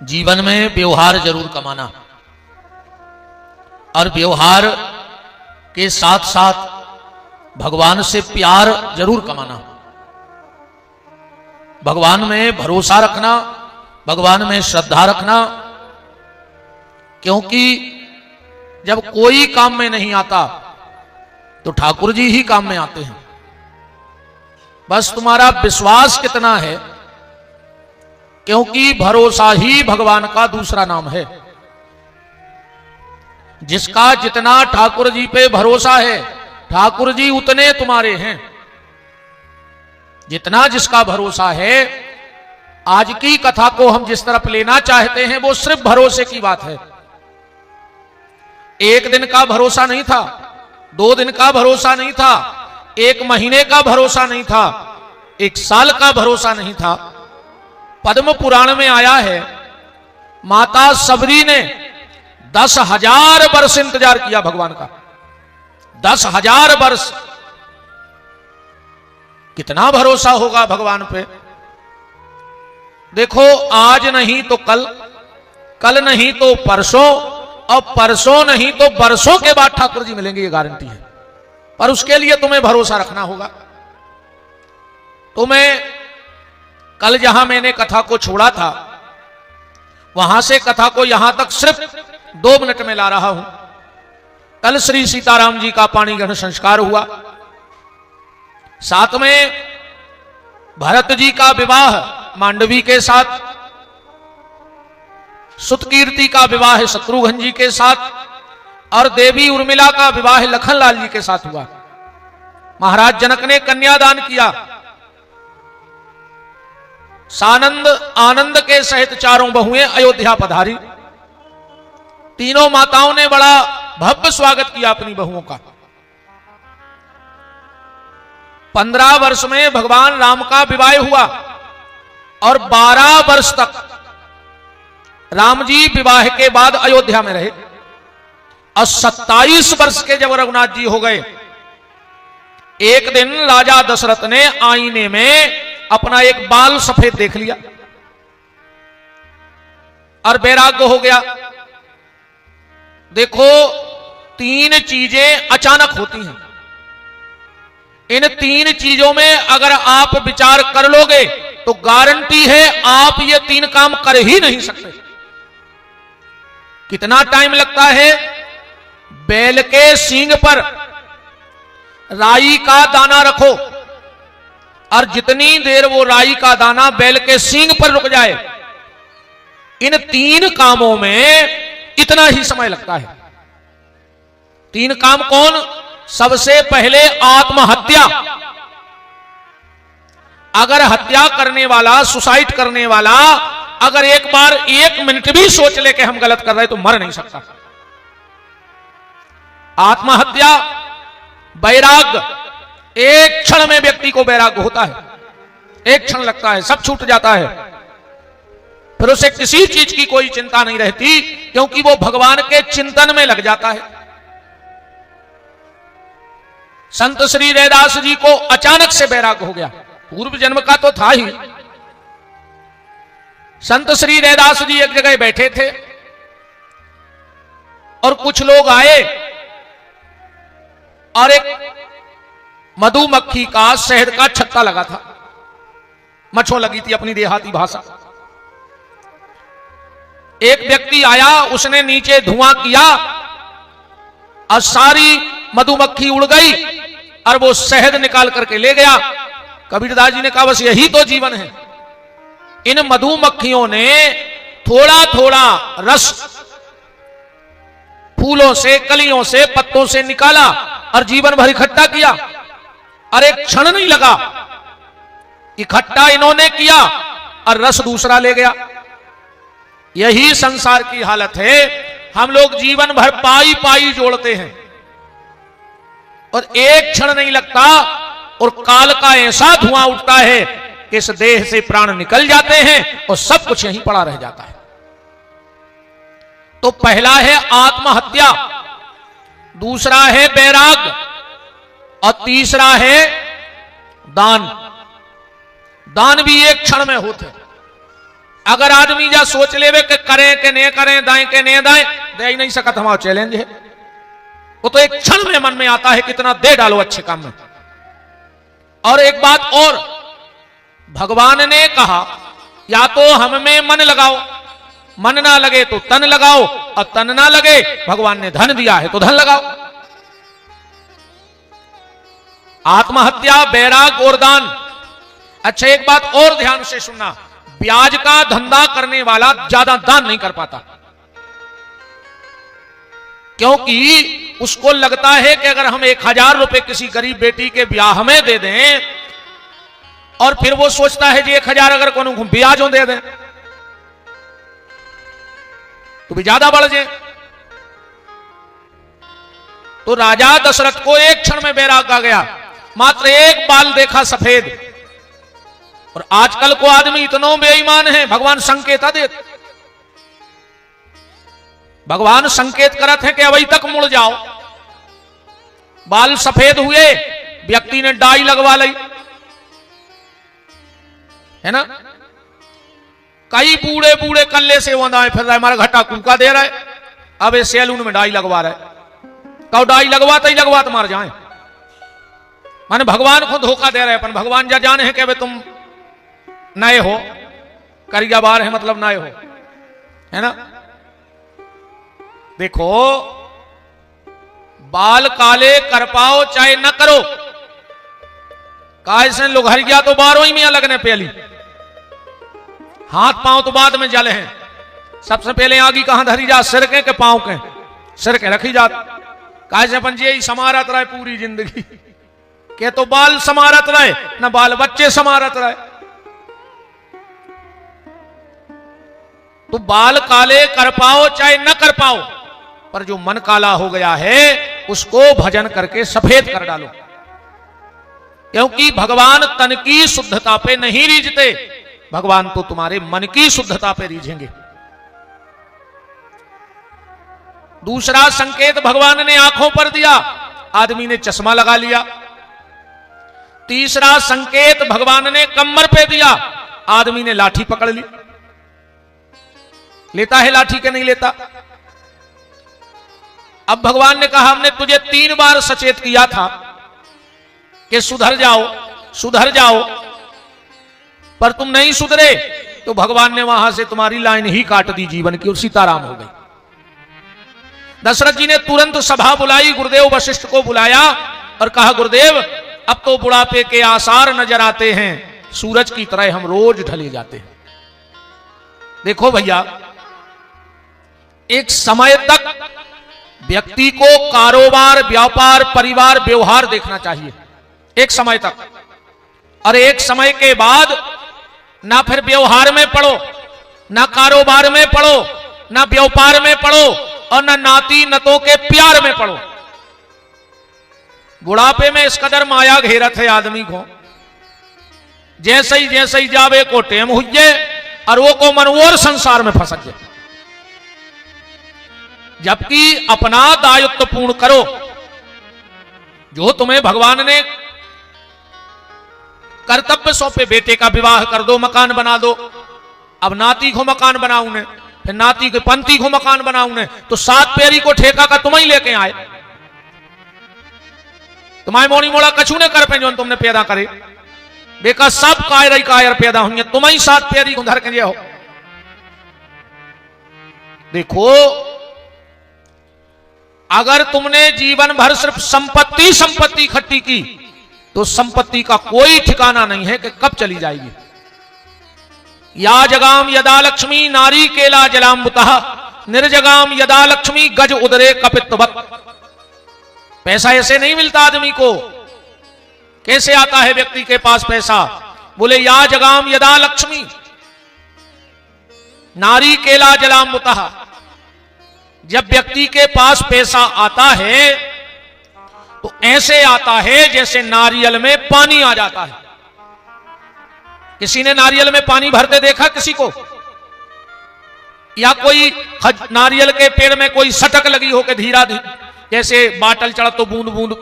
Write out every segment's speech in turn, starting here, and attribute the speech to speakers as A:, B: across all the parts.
A: जीवन में व्यवहार जरूर कमाना और व्यवहार के साथ साथ भगवान से प्यार जरूर कमाना, भगवान में भरोसा रखना, भगवान में श्रद्धा रखना। क्योंकि जब कोई काम में नहीं आता तो ठाकुर जी ही काम में आते हैं। बस तुम्हारा विश्वास कितना है, क्योंकि भरोसा ही भगवान का दूसरा नाम है। जिसका जितना ठाकुर जी पे भरोसा है, ठाकुर जी उतने तुम्हारे हैं। जितना जिसका भरोसा है, आज की कथा को हम जिस तरफ लेना चाहते हैं वो सिर्फ भरोसे की बात है। एक दिन का भरोसा नहीं था, 2 दिन का भरोसा नहीं था, 1 महीने का भरोसा नहीं था, 1 साल का भरोसा नहीं था। पद्म पुराण में आया है, माता सबरी ने 10,000 वर्ष इंतजार किया भगवान का। 10,000 वर्ष। कितना भरोसा होगा भगवान पे। देखो, आज नहीं तो कल, कल नहीं तो परसों, और परसों नहीं तो बरसों के बाद ठाकुर जी मिलेंगे, ये गारंटी है। पर उसके लिए तुम्हें भरोसा रखना होगा। तो मैं कल जहां मैंने कथा को छोड़ा था, वहां से कथा को यहां तक सिर्फ 2 मिनट में ला रहा हूं। कल श्री सीताराम जी का पाणी ग्रहण संस्कार हुआ। साथ में भरत जी का विवाह मांडवी के साथ, सुतकीर्ति का विवाह शत्रुघ्न जी के साथ, और देवी उर्मिला का विवाह लखनलाल जी के साथ हुआ। महाराज जनक ने कन्यादान किया। सानंद आनंद के सहित 4 बहुएं अयोध्या पधारी। तीनों माताओं ने बड़ा भव्य स्वागत किया अपनी बहुओं का। 15 वर्ष में भगवान राम का विवाह हुआ और 12 वर्ष तक राम जी विवाह के बाद अयोध्या में रहे। और 27 वर्ष के जब रघुनाथ जी हो गए, एक दिन राजा दशरथ ने आईने में अपना एक बाल सफेद देख लिया और वैराग्य हो गया। देखो, 3 चीजें अचानक होती हैं। इन 3 चीजों में अगर आप विचार कर लोगे तो गारंटी है आप ये 3 काम कर ही नहीं सकते। कितना टाइम लगता है? बैल के सींग पर राई का दाना रखो और जितनी देर वो राई का दाना बैल के सींग पर रुक जाए, इन 3 कामों में इतना ही समय लगता है। 3 काम कौन? सबसे पहले आत्महत्या। अगर हत्या करने वाला, सुसाइड करने वाला अगर एक बार 1 मिनट भी सोच ले कि हम गलत कर रहे हैं तो मर नहीं सकता। आत्महत्या। वैराग्य। एक क्षण में व्यक्ति को वैराग्य होता है, एक क्षण लगता है, सब छूट जाता है, फिर उसे किसी चीज की कोई चिंता नहीं रहती, क्योंकि वो भगवान के चिंतन में लग जाता है। संत श्री रैदास जी को अचानक से वैराग्य हो गया। पूर्व जन्म का तो था ही। संत श्री रैदास जी एक जगह बैठे थे और कुछ लोग आए और एक मधुमक्खी का शहद का छत्ता लगा था, मच्छों लगी थी अपनी देहाती भाषा। एक व्यक्ति आया, उसने नीचे धुआं किया और सारी मधुमक्खी उड़ गई और वो शहद निकाल करके ले गया। कबीरदास जी ने कहा बस यही तो जीवन है। इन मधुमक्खियों ने थोड़ा थोड़ा रस फूलों से, कलियों से, पत्तों से निकाला और जीवन भर इकट्ठा किया और एक क्षण नहीं लगा। इकट्ठा इन्होंने किया और रस दूसरा ले गया। यही संसार की हालत है। हम लोग जीवन भर पाई पाई जोड़ते हैं और एक क्षण नहीं लगता और काल का ऐसा धुआं उठता है कि इस देह से प्राण निकल जाते हैं और सब कुछ यहीं पड़ा रह जाता है। तो पहला है आत्महत्या, दूसरा है वैराग्य और तीसरा है दान। दान भी एक क्षण में होते। अगर आदमी जा सोच लेवे कि करें कि नहीं करें, दाएं के नहीं दाएं, दे ही नहीं सकत, हमारा चैलेंज है। वो तो एक क्षण में मन में आता है कितना दे डालो अच्छे काम में। और एक बात और, भगवान ने कहा या तो हम में मन लगाओ, मन ना लगे तो तन लगाओ, और तन ना लगे, भगवान ने धन दिया है तो धन लगाओ। आत्महत्या, बैराग और दान। अच्छा एक बात और ध्यान से सुनना, ब्याज का धंधा करने वाला ज्यादा दान नहीं कर पाता, क्योंकि उसको लगता है कि अगर हम 1000 रुपए किसी गरीब बेटी के ब्याह में दे दें, और फिर वो सोचता है जी 1000 अगर को ब्याजों दे दें तो भी ज्यादा बढ़ जाए। तो राजा दशरथ को एक क्षण में बैराग आ गया, मात्र एक बाल देखा सफेद। और आजकल को आदमी इतना बेईमान है, भगवान संकेत दे, भगवान संकेत करत है कि अभी तक मुड़ जाओ। बाल सफेद हुए, व्यक्ति ने डाई लगवा ली, है ना। कई बूढ़े बूढ़े कल्ले से वंदाए फिर रहे, हमारा घटा कुंका दे रहे, अब ये सैलून में डाई लगवा रहे। कहो डाई लगवाता ही लगवाता मार जाए, माने भगवान को धोखा दे रहे। अपन भगवान जा जाने हैं कि तुम नए हो, करिया बार है मतलब नए हो, है ना। देखो बाल काले कर पाओ चाहे न करो, कैसे लोग हरिया तो 12 ही में लगने पहली, हाथ पांव तो बाद में जले हैं। सबसे पहले आगी कहां धरी जा, सिर के पांव के, सिर के रखी जात। कैसे पंजे यही समारत रहे पूरी जिंदगी के, तो बाल समारत रहे न बाल बच्चे समारत रहे। तो बाल काले कर पाओ चाहे न कर पाओ, पर जो मन काला हो गया है उसको भजन करके सफेद कर डालो, क्योंकि भगवान तन की शुद्धता पे नहीं रीझते, भगवान तो तुम्हारे मन की शुद्धता पे रीझेंगे। दूसरा संकेत भगवान ने आंखों पर दिया, आदमी ने चश्मा लगा लिया। तीसरा संकेत भगवान ने कमर पे दिया, आदमी ने लाठी पकड़ ली। लेता है लाठी के नहीं लेता। अब भगवान ने कहा हमने तुझे 3 बार सचेत किया था कि सुधर जाओ सुधर जाओ, पर तुम नहीं सुधरे, तो भगवान ने वहां से तुम्हारी लाइन ही काट दी जीवन की और सीताराम हो गई। दशरथ जी ने तुरंत सभा बुलाई, गुरुदेव वशिष्ठ को बुलाया और कहा गुरुदेव अब तो बुढ़ापे के आसार नजर आते हैं, सूरज की तरह हम रोज ढले जाते हैं। देखो भैया, एक समय तक व्यक्ति को कारोबार, व्यापार, परिवार, व्यवहार देखना चाहिए, एक समय तक। और एक समय के बाद ना फिर व्यवहार में पड़ो, ना कारोबार में पड़ो, ना व्यापार में पड़ो, और ना नाती नतों के प्यार में पड़ो। बुढ़ापे में इस कदर माया घेरत है आदमी को, जैसे ही जावे को टेम हुए और वो को मनोर संसार में फंस जाए। जबकि अपना दायित्व पूर्ण करो, जो तुम्हें भगवान ने कर्तव्य सौंपे, बेटे का विवाह कर दो, मकान बना दो। अब नाती को मकान बनाऊ ने, फिर नाती के पंथी को मकान बनाऊ ने, तो 7 पेरी को ठेका का तुम ही लेके आए। तुम्हारे मोड़ी मोड़ा कछू ने कर पे जो तुमने पैदा करे, बेका सब कायर पैदा हुई, तुम ही 7 पेरी को धर के हो। देखो, अगर तुमने जीवन भर सिर्फ संपत्ति इकट्ठी की, तो संपत्ति का कोई ठिकाना नहीं है कि कब चली जाएगी। या जगाम यदा लक्ष्मी नारी केला जलाम्बुतः, निर्जगाम यदा लक्ष्मी गज उदरे कपित्ववत्। पैसा ऐसे नहीं मिलता आदमी को। कैसे आता है व्यक्ति के पास पैसा? बोले या जगाम यदा लक्ष्मी नारी केला जलाम्बुतः। जब व्यक्ति के पास पैसा आता है तो ऐसे आता है जैसे नारियल में पानी आ जाता है। किसी ने नारियल में पानी भरते देखा किसी को? या कोई नारियल के पेड़ में कोई सटक लगी हो के धीरा जैसे बाटल चढ़ तो बूंद बूंद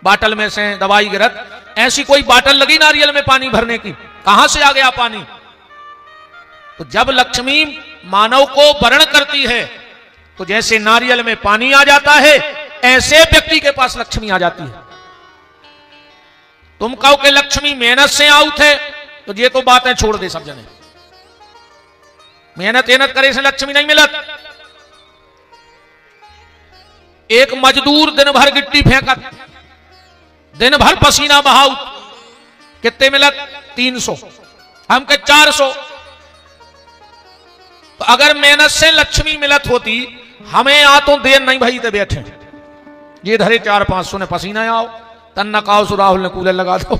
A: बाटल में से दवाई गिरत, ऐसी कोई बाटल लगी नारियल में पानी भरने की? कहां से आ गया पानी? तो जब लक्ष्मी मानव को वरण करती है तो जैसे नारियल में पानी आ जाता है, ऐसे व्यक्ति के पास लक्ष्मी आ जाती है। तुम कहो कि लक्ष्मी मेहनत से आउट है, तो ये तो बातें छोड़ दे सब जने। मेहनत करे से लक्ष्मी नहीं मिलत। एक मजदूर दिन भर गिट्टी फेंकत, दिन भर पसीना बहाउ, कितने मिलत? 300, हम के 400। तो अगर मेहनत से लक्ष्मी मिलत होती, हमें आ तो देर नहीं भाई, तो बैठे ये धरे 400-500 ने पसीना आओ, तन्ना काओ सु राहुल ने कूलर लगा दो।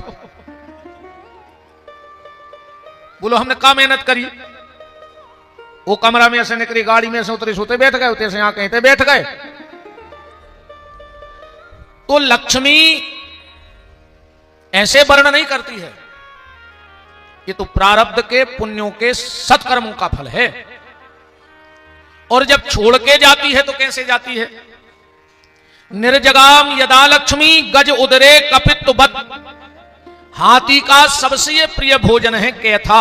A: बोलो हमने क्या मेहनत करी? वो कमरा में से निकली, गाड़ी में से उतरे, सोते बैठ गए, उतरे से यहां कहते बैठ गए। तो लक्ष्मी ऐसे वर्ण नहीं करती है, ये तो प्रारब्ध के पुण्यों के सत्कर्मों का फल है। और जब छोड़ के जाती है तो कैसे जाती है? निर्जगाम यदा लक्ष्मी गज उदरे कपित बत, हाथी का सबसे प्रिय भोजन है कैथा।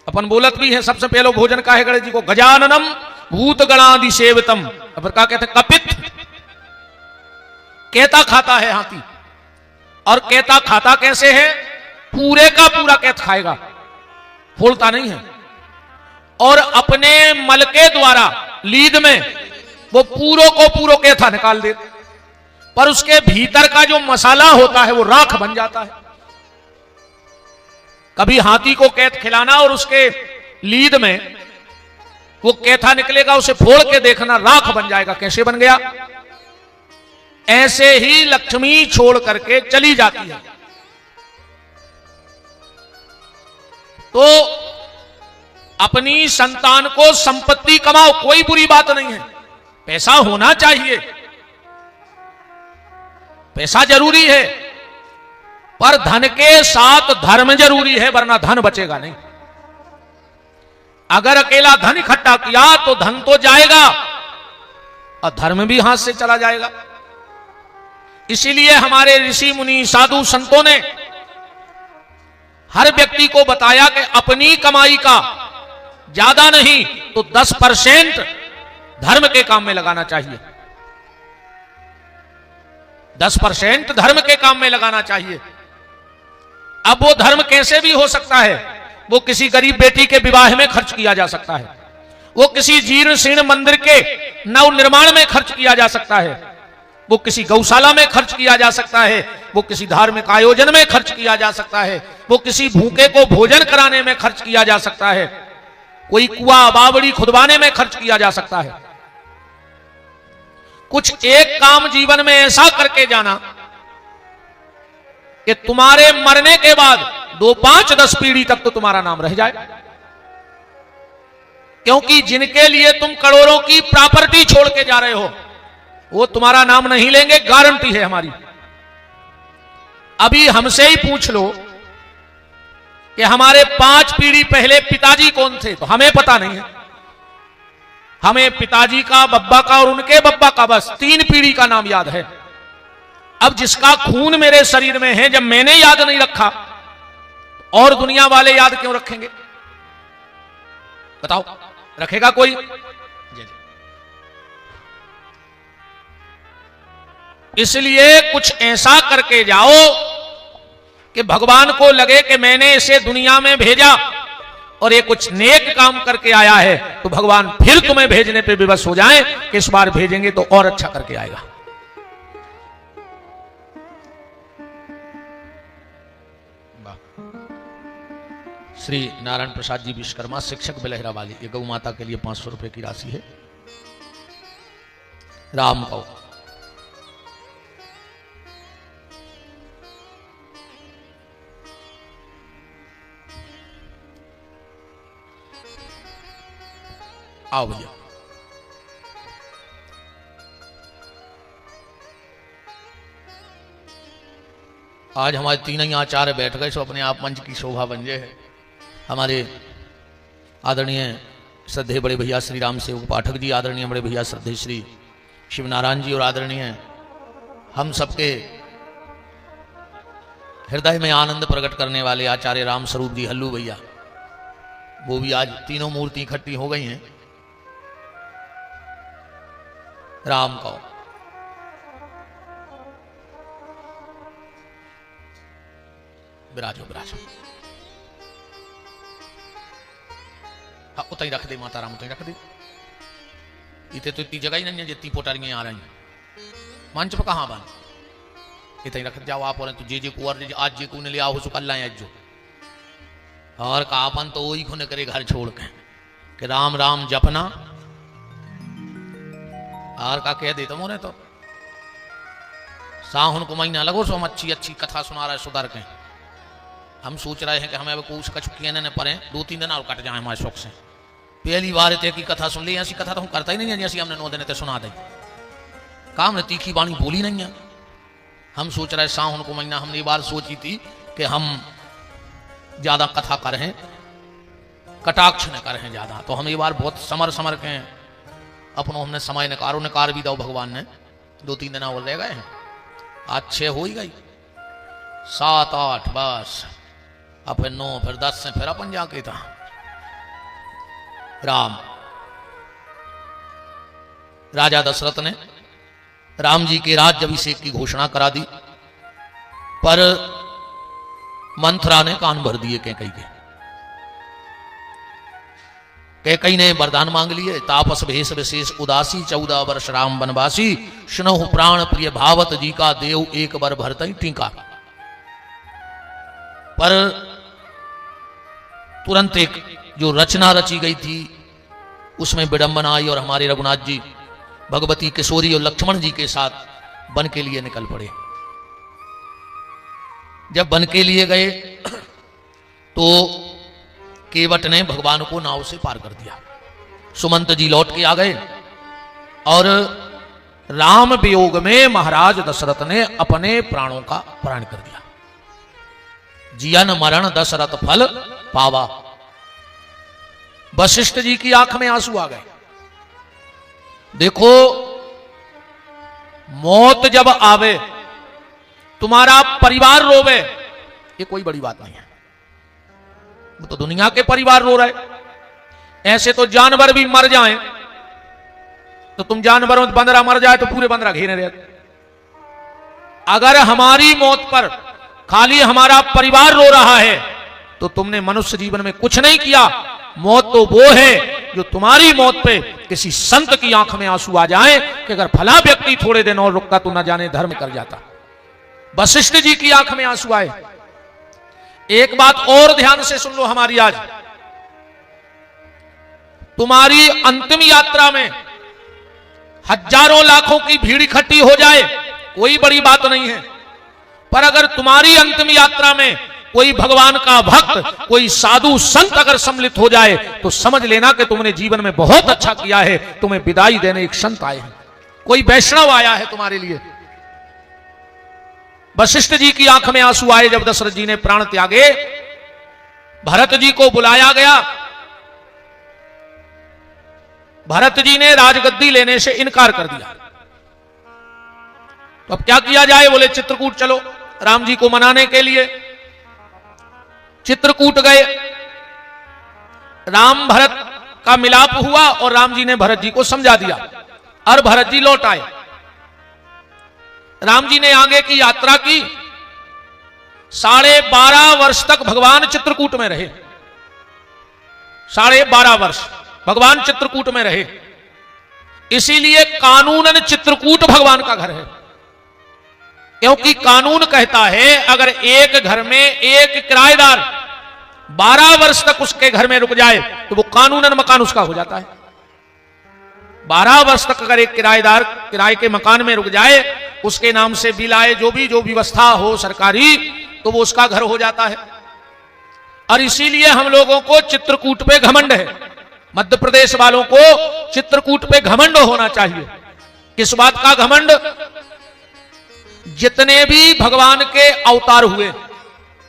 A: अपन बोलत भी है सबसे पहले भोजन का है गणेश जी को, गजाननम भूत गणादि सेवितम। अब क्या कहते हैं? कपित, कैता खाता है हाथी। और कैता खाता कैसे है? पूरे का पूरा कैत खाएगा, फोड़ता नहीं है। और अपने मल के द्वारा लीद में वो पूरों को पूरो कैथा निकाल दे, पर उसके भीतर का जो मसाला होता है वो राख बन जाता है। कभी हाथी को कैथ खिलाना और उसके लीद में वो कैथा निकलेगा, उसे फोड़ के देखना, राख बन जाएगा। कैसे बन गया? ऐसे ही लक्ष्मी छोड़ करके चली जाती है। तो अपनी संतान को संपत्ति कमाओ, कोई बुरी बात नहीं है, पैसा होना चाहिए, पैसा जरूरी है, पर धन के साथ धर्म जरूरी है, वरना धन बचेगा नहीं। अगर अकेला धन इकट्ठा किया तो धन तो जाएगा और धर्म भी हाथ से चला जाएगा। इसीलिए हमारे ऋषि मुनि साधु संतों ने हर व्यक्ति को बताया कि अपनी कमाई का ज्यादा नहीं तो 10% धर्म के काम में लगाना चाहिए। 10% धर्म के काम में लगाना चाहिए। अब वो धर्म कैसे भी हो सकता है, वो किसी गरीब बेटी के विवाह में खर्च किया जा सकता है, वो किसी जीर्ण शीर्ण मंदिर के नव निर्माण में खर्च किया जा सकता है, वो किसी गौशाला में खर्च किया जा सकता है, वो किसी धार्मिक आयोजन में खर्च किया जा सकता है, वो किसी भूखे को भोजन कराने में खर्च किया जा सकता है, कोई कुआं बावड़ी खुदवाने में खर्च किया जा सकता है। कुछ एक काम जीवन में ऐसा करके जाना कि तुम्हारे मरने के बाद 2, 5, 10 पीढ़ी तक तो तुम्हारा नाम रह जाए। क्योंकि जिनके लिए तुम करोड़ों की प्रॉपर्टी छोड़ के जा रहे हो वो तुम्हारा नाम नहीं लेंगे, गारंटी है हमारी। अभी हमसे ही पूछ लो कि हमारे 5 पीढ़ी पहले पिताजी कौन थे, तो हमें पता नहीं है। हमें पिताजी का, बब्बा का और उनके बब्बा का बस 3 पीढ़ी का नाम याद है। अब जिसका खून मेरे शरीर में है, जब मैंने याद नहीं रखा और दुनिया वाले याद क्यों रखेंगे? बताओ, रखेगा कोई? इसलिए कुछ ऐसा करके जाओ कि भगवान को लगे कि मैंने इसे दुनिया में भेजा और ये कुछ नेक काम करके आया है, तो भगवान फिर तुम्हें भेजने पे विवश हो जाएं कि इस बार भेजेंगे तो और अच्छा करके आएगा। श्री नारायण प्रसाद जी विश्वकर्मा, शिक्षक बिलहरा वाली, ये गौ माता के लिए 500 रुपए की राशि है। राम को आओ भैया। आज हमारे 3 ही आचार्य बैठ गए, सो अपने आप मंच की शोभा बन जाए। हमारे आदरणीय श्रद्धेय बड़े भैया श्री राम सेवक पाठक जी, आदरणीय बड़े भैया श्रद्धेय श्री शिवनारायण जी, और आदरणीय हम सबके हृदय में आनंद प्रकट करने वाले आचार्य राम स्वरूप जी हल्लू भैया, वो भी आज तीनों मूर्ति इकट्ठी हो गई हैं राम को। विराजो विराजो, हाँ उत ही रख दे माता राम, उत ही रख दे। इतने तो इतनी जगह ही नहीं है जितनी पोटारियां आ रही हैं। मंच पर कहाँ बन, इतना ही रख जाओ आप। और तू जे को आज जे को ने लिया हो सुकल लाए जो, और का अपन तो वही खुने करे घर छोड़ के कि राम राम जपना। और का कह देता मोने तो साहुन को महीना लगो सो हम अच्छी अच्छी कथा सुना रहे सुधर के। हम सोच रहे हैं कि हमें अब कुछ कचुकियां ने पढ़े 2-3 दिन और कट जाए हमारे शौक से। पहली बार ते की कथा सुन ली, ऐसी कथा तो हम करता ही नहीं है, ऐसी हमने 9 दिन ते सुना दी। काम ने तीखी बाणी बोली नहीं है। हम सोच रहे साहुन को महीना, हमने बार सोची थी कि हम ज्यादा कथा करें, कटाक्ष न करें ज्यादा। तो हम ये बार बहुत समर समर के अपनों हमने समय नकारो नकार भी दो भगवान ने। 2-3 दिन और रह गए हैं, आज 6 हो ही गई, 7-8 बस, अब फिर 9 फिर 10 से फिर अपन जाके था। राम राजा दशरथ ने राम जी के राज्याभिषेक की घोषणा करा दी, पर मंथरा ने कान भर दिए कैकई के। कैकई ने वरदान मांग लिए, तापस भेष विशेष उदासी 14 वर्ष राम वनवासी, स्नोह प्राण प्रिय भावत जी का देव एक बर भरतई टीका। पर तुरंत एक जो रचना रची गई थी उसमें विडंबना आई और हमारे रघुनाथ जी भगवती किशोरी और लक्ष्मण जी के साथ वन के लिए निकल पड़े। जब वन के लिए गए तो केवट ने भगवान को नाव से पार कर दिया। सुमंत जी लौट के आ गए और राम वियोग में महाराज दशरथ ने अपने प्राणों का प्राण कर दिया। जियन मरण दशरथ फल पावा। वशिष्ठ जी की आंख में आंसू आ गए। देखो, मौत जब आवे तुम्हारा परिवार रोवे, ये कोई बड़ी बात नहीं है। वो तो दुनिया के परिवार रो रहे। ऐसे तो जानवर भी मर जाएं तो तुम जानवरों में बंदरा मर जाए तो पूरे बंदरा घेरे रहते। अगर हमारी मौत पर खाली हमारा परिवार रो रहा है तो तुमने मनुष्य जीवन में कुछ नहीं किया। मौत तो वो है जो तुम्हारी मौत पे किसी संत की आंख में आंसू आ जाए कि अगर फला व्यक्ति थोड़े दिन और रुकता तो ना जाने धर्म कर जाता। वशिष्ठ जी की आंख में आंसू आए। एक बात और ध्यान से सुन लो हमारी आज, तुम्हारी अंतिम यात्रा में हजारों लाखों की भीड़ इकट्ठी हो जाए कोई बड़ी बात नहीं है, पर अगर तुम्हारी अंतिम यात्रा में कोई भगवान का भक्त, कोई साधु संत अगर सम्मिलित हो जाए तो समझ लेना कि तुमने जीवन में बहुत अच्छा किया है। तुम्हें विदाई देने एक संत आए हैं, कोई वैष्णव आया है तुम्हारे लिए। वशिष्ठ जी की आंख में आंसू आए जब दशरथ जी ने प्राण त्यागे। भरत जी को बुलाया गया। भरत जी ने राजगद्दी लेने से इनकार कर दिया। तो अब क्या किया जाए? बोले चित्रकूट चलो राम जी को मनाने के लिए। चित्रकूट गए। राम भरत का मिलाप हुआ और राम जी ने भरत जी को समझा दिया और भरत जी लौट आए। राम जी ने आगे की यात्रा की। 12.5 वर्ष तक भगवान चित्रकूट में रहे। 12.5 वर्ष भगवान चित्रकूट में रहे। इसीलिए कानूनन चित्रकूट भगवान का घर है, क्योंकि कानून कहता है अगर एक घर में एक किराएदार 12 वर्ष तक उसके घर में रुक जाए तो वो कानूनन मकान उसका हो जाता है। 12 वर्ष तक अगर एक किराएदार किराए के मकान में रुक जाए, उसके नाम से बिल आए, जो व्यवस्था हो सरकारी, तो वो उसका घर हो जाता है। और इसीलिए हम लोगों को चित्रकूट पे घमंड है। मध्य प्रदेश वालों को चित्रकूट पे घमंड होना चाहिए। किस बात का घमंड? जितने भी भगवान के अवतार हुए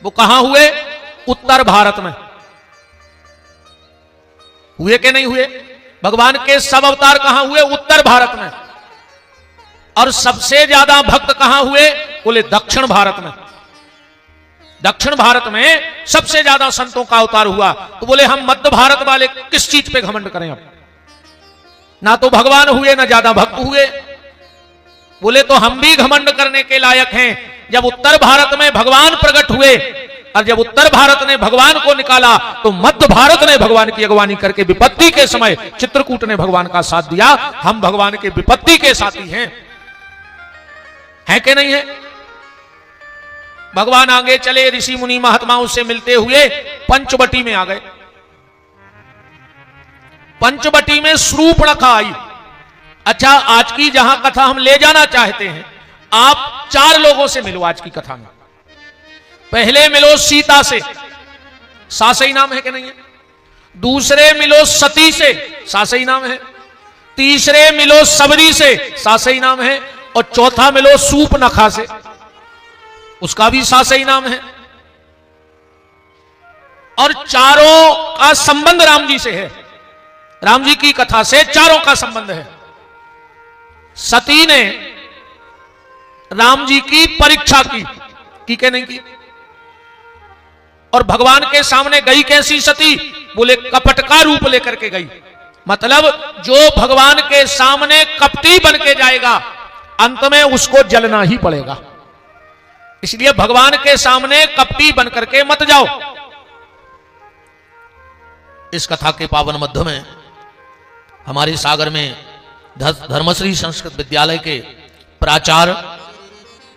A: वो कहां हुए? उत्तर भारत में हुए कि नहीं हुए? भगवान के सब अवतार कहां हुए? उत्तर भारत में। और सबसे ज्यादा भक्त कहां हुए? बोले दक्षिण भारत में। दक्षिण भारत में सबसे ज्यादा संतों का अवतार हुआ, तो बोले हम मध्य भारत वाले किस चीज पे घमंड करें? अब ना तो भगवान हुए ना ज्यादा भक्त हुए। बोले तो हम भी घमंड करने के लायक हैं। जब उत्तर भारत में भगवान प्रकट हुए और जब उत्तर भारत ने भगवान को निकाला, तो मध्य भारत ने भगवान की अगवानी करके विपत्ति के समय चित्रकूट ने भगवान का साथ दिया। हम भगवान के विपत्ति के साथी हैं, है कि नहीं है? भगवान आगे चले, ऋषि मुनि महात्माओं से मिलते हुए पंचवटी में आ गए। पंचवटी में शूर्पणखा आई। अच्छा, आज की जहां कथा हम ले जाना चाहते हैं, आप 4 लोगों से मिलो आज की कथा में। पहले मिलो सीता से, सासई नाम है कि नहीं है? दूसरे मिलो सती से, सासई नाम है। तीसरे मिलो सबरी से, सासई नाम है। और चौथा मिलो शूर्पणखा से, उसका भी सासई नाम है। और चारों का संबंध राम जी से है। राम जी की कथा से चारों का संबंध है। सती ने राम जी की परीक्षा की कि नहीं की? और भगवान के सामने गई कैसी सती? बोले कपट का रूप लेकर के गई। मतलब जो भगवान के सामने कपटी बन के जाएगा, अंत में उसको जलना ही पड़ेगा। इसलिए भगवान के सामने कपटी बन करके मत जाओ। इस कथा के पावन मध्य में हमारे सागर में धर्मश्री संस्कृत विद्यालय के प्राचार्य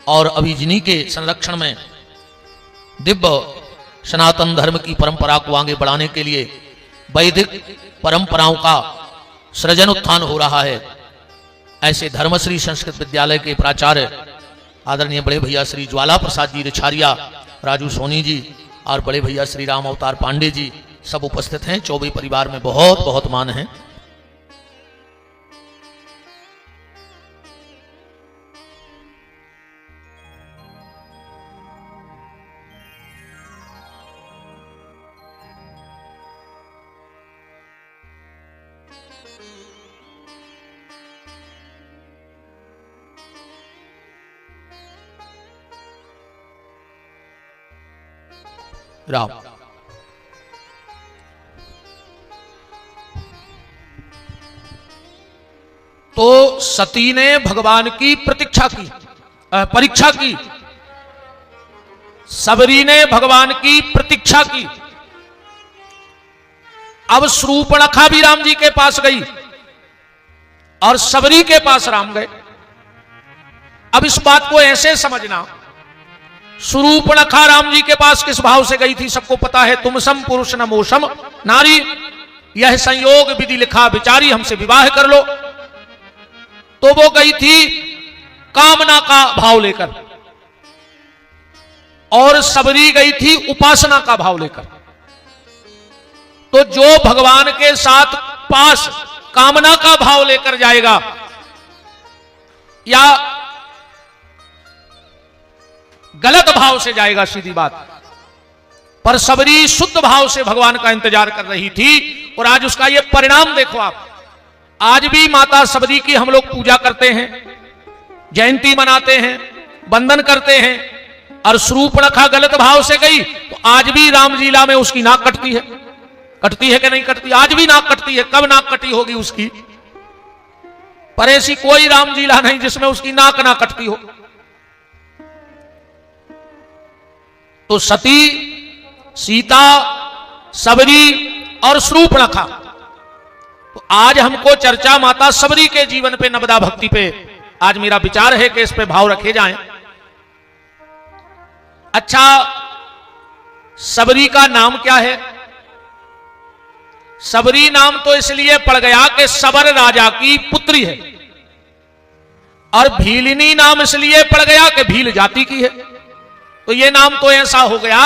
A: और अभिजिनी के संरक्षण में दिव्य सनातन धर्म की परंपरा को आगे बढ़ाने के लिए वैदिक परंपराओं का सृजन उत्थान हो रहा है। ऐसे धर्मश्री संस्कृत विद्यालय के प्राचार्य आदरणीय बड़े भैया श्री ज्वाला प्रसाद जी रिछारिया, राजू सोनी जी और बड़े भैया श्री राम अवतार पांडे जी सब उपस्थित हैं। चौबे परिवार में बहुत बहुत मान है। राम तो सती ने भगवान की परीक्षा की। सबरी ने भगवान की प्रतीक्षा की। अब शूर्पणखा भी राम जी के पास गई और सबरी के पास राम गए। अब इस बात को ऐसे समझना, शूर्पणखा राम जी के पास किस भाव से गई थी सबको पता है। तुम सम पुरुष न मोशम नारी, यह संयोग विधि लिखा विचारी, हमसे विवाह कर लो। तो वो गई थी कामना का भाव लेकर और सबरी गई थी उपासना का भाव लेकर। तो जो भगवान के साथ पास कामना का भाव लेकर जाएगा या गलत भाव से जाएगा, सीधी बात। पर सबरी शुद्ध भाव से भगवान का इंतजार कर रही थी और आज उसका ये परिणाम देखो आप। आज भी माता सबरी की हम लोग पूजा करते हैं, जयंती मनाते हैं, वंदन करते हैं। और शूर्पणखा गलत भाव से गई तो आज भी रामलीला में उसकी नाक कटती है। कटती है कि नहीं कटती? आज भी नाक कटती है। कब नाक कटी होगी उसकी? पर ऐसी कोई रामलीला नहीं जिसमें उसकी नाक ना कटती हो। तो सती, सीता, सबरी और शूर्पणखा। तो आज हमको चर्चा माता सबरी के जीवन पे, नवदा भक्ति पे आज मेरा विचार है कि इस पे भाव रखे जाएं। अच्छा, सबरी का नाम क्या है? सबरी नाम तो इसलिए पड़ गया कि सबर राजा की पुत्री है, और भीलिनी नाम इसलिए पड़ गया कि भील जाति की है। तो ये नाम तो ऐसा हो गया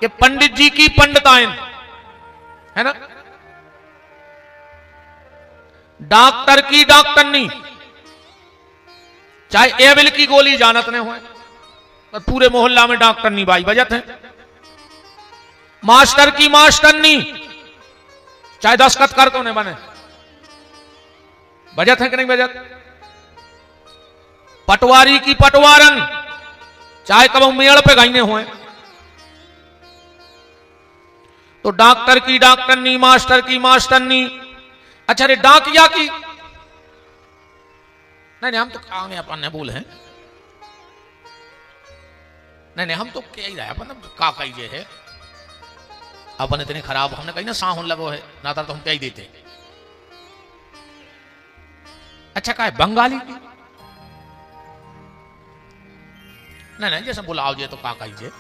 A: कि पंडित जी की पंडितायन है ना, डॉक्टर की डॉक्टरनी, चाहे एविल की गोली जानत ने हुए तो पूरे मोहल्ला में डॉक्टरनी बाई बजत है। मास्टर की मास्टरनी, चाहे दस्खत कर तो नहीं बने, बजत है कि नहीं बजत। पटवारी की पटवारन, चाहे कब मेड़ पे गाइने हुए तो डॉक्टर की डॉक्टरनी, मास्टर की मास्टरनी। अच्छा रे डाकिया की, नहीं हम तो आगे अपन ने बोले हैं, नहीं हम तो क्या ही रहे अपन का कही है, अपन इतने खराब हमने कही ना साहुन लगो है ना तो हम क्या ही देते। अच्छा का है बंगाली की, नहीं जैसे बुलाओ जे तो का कही।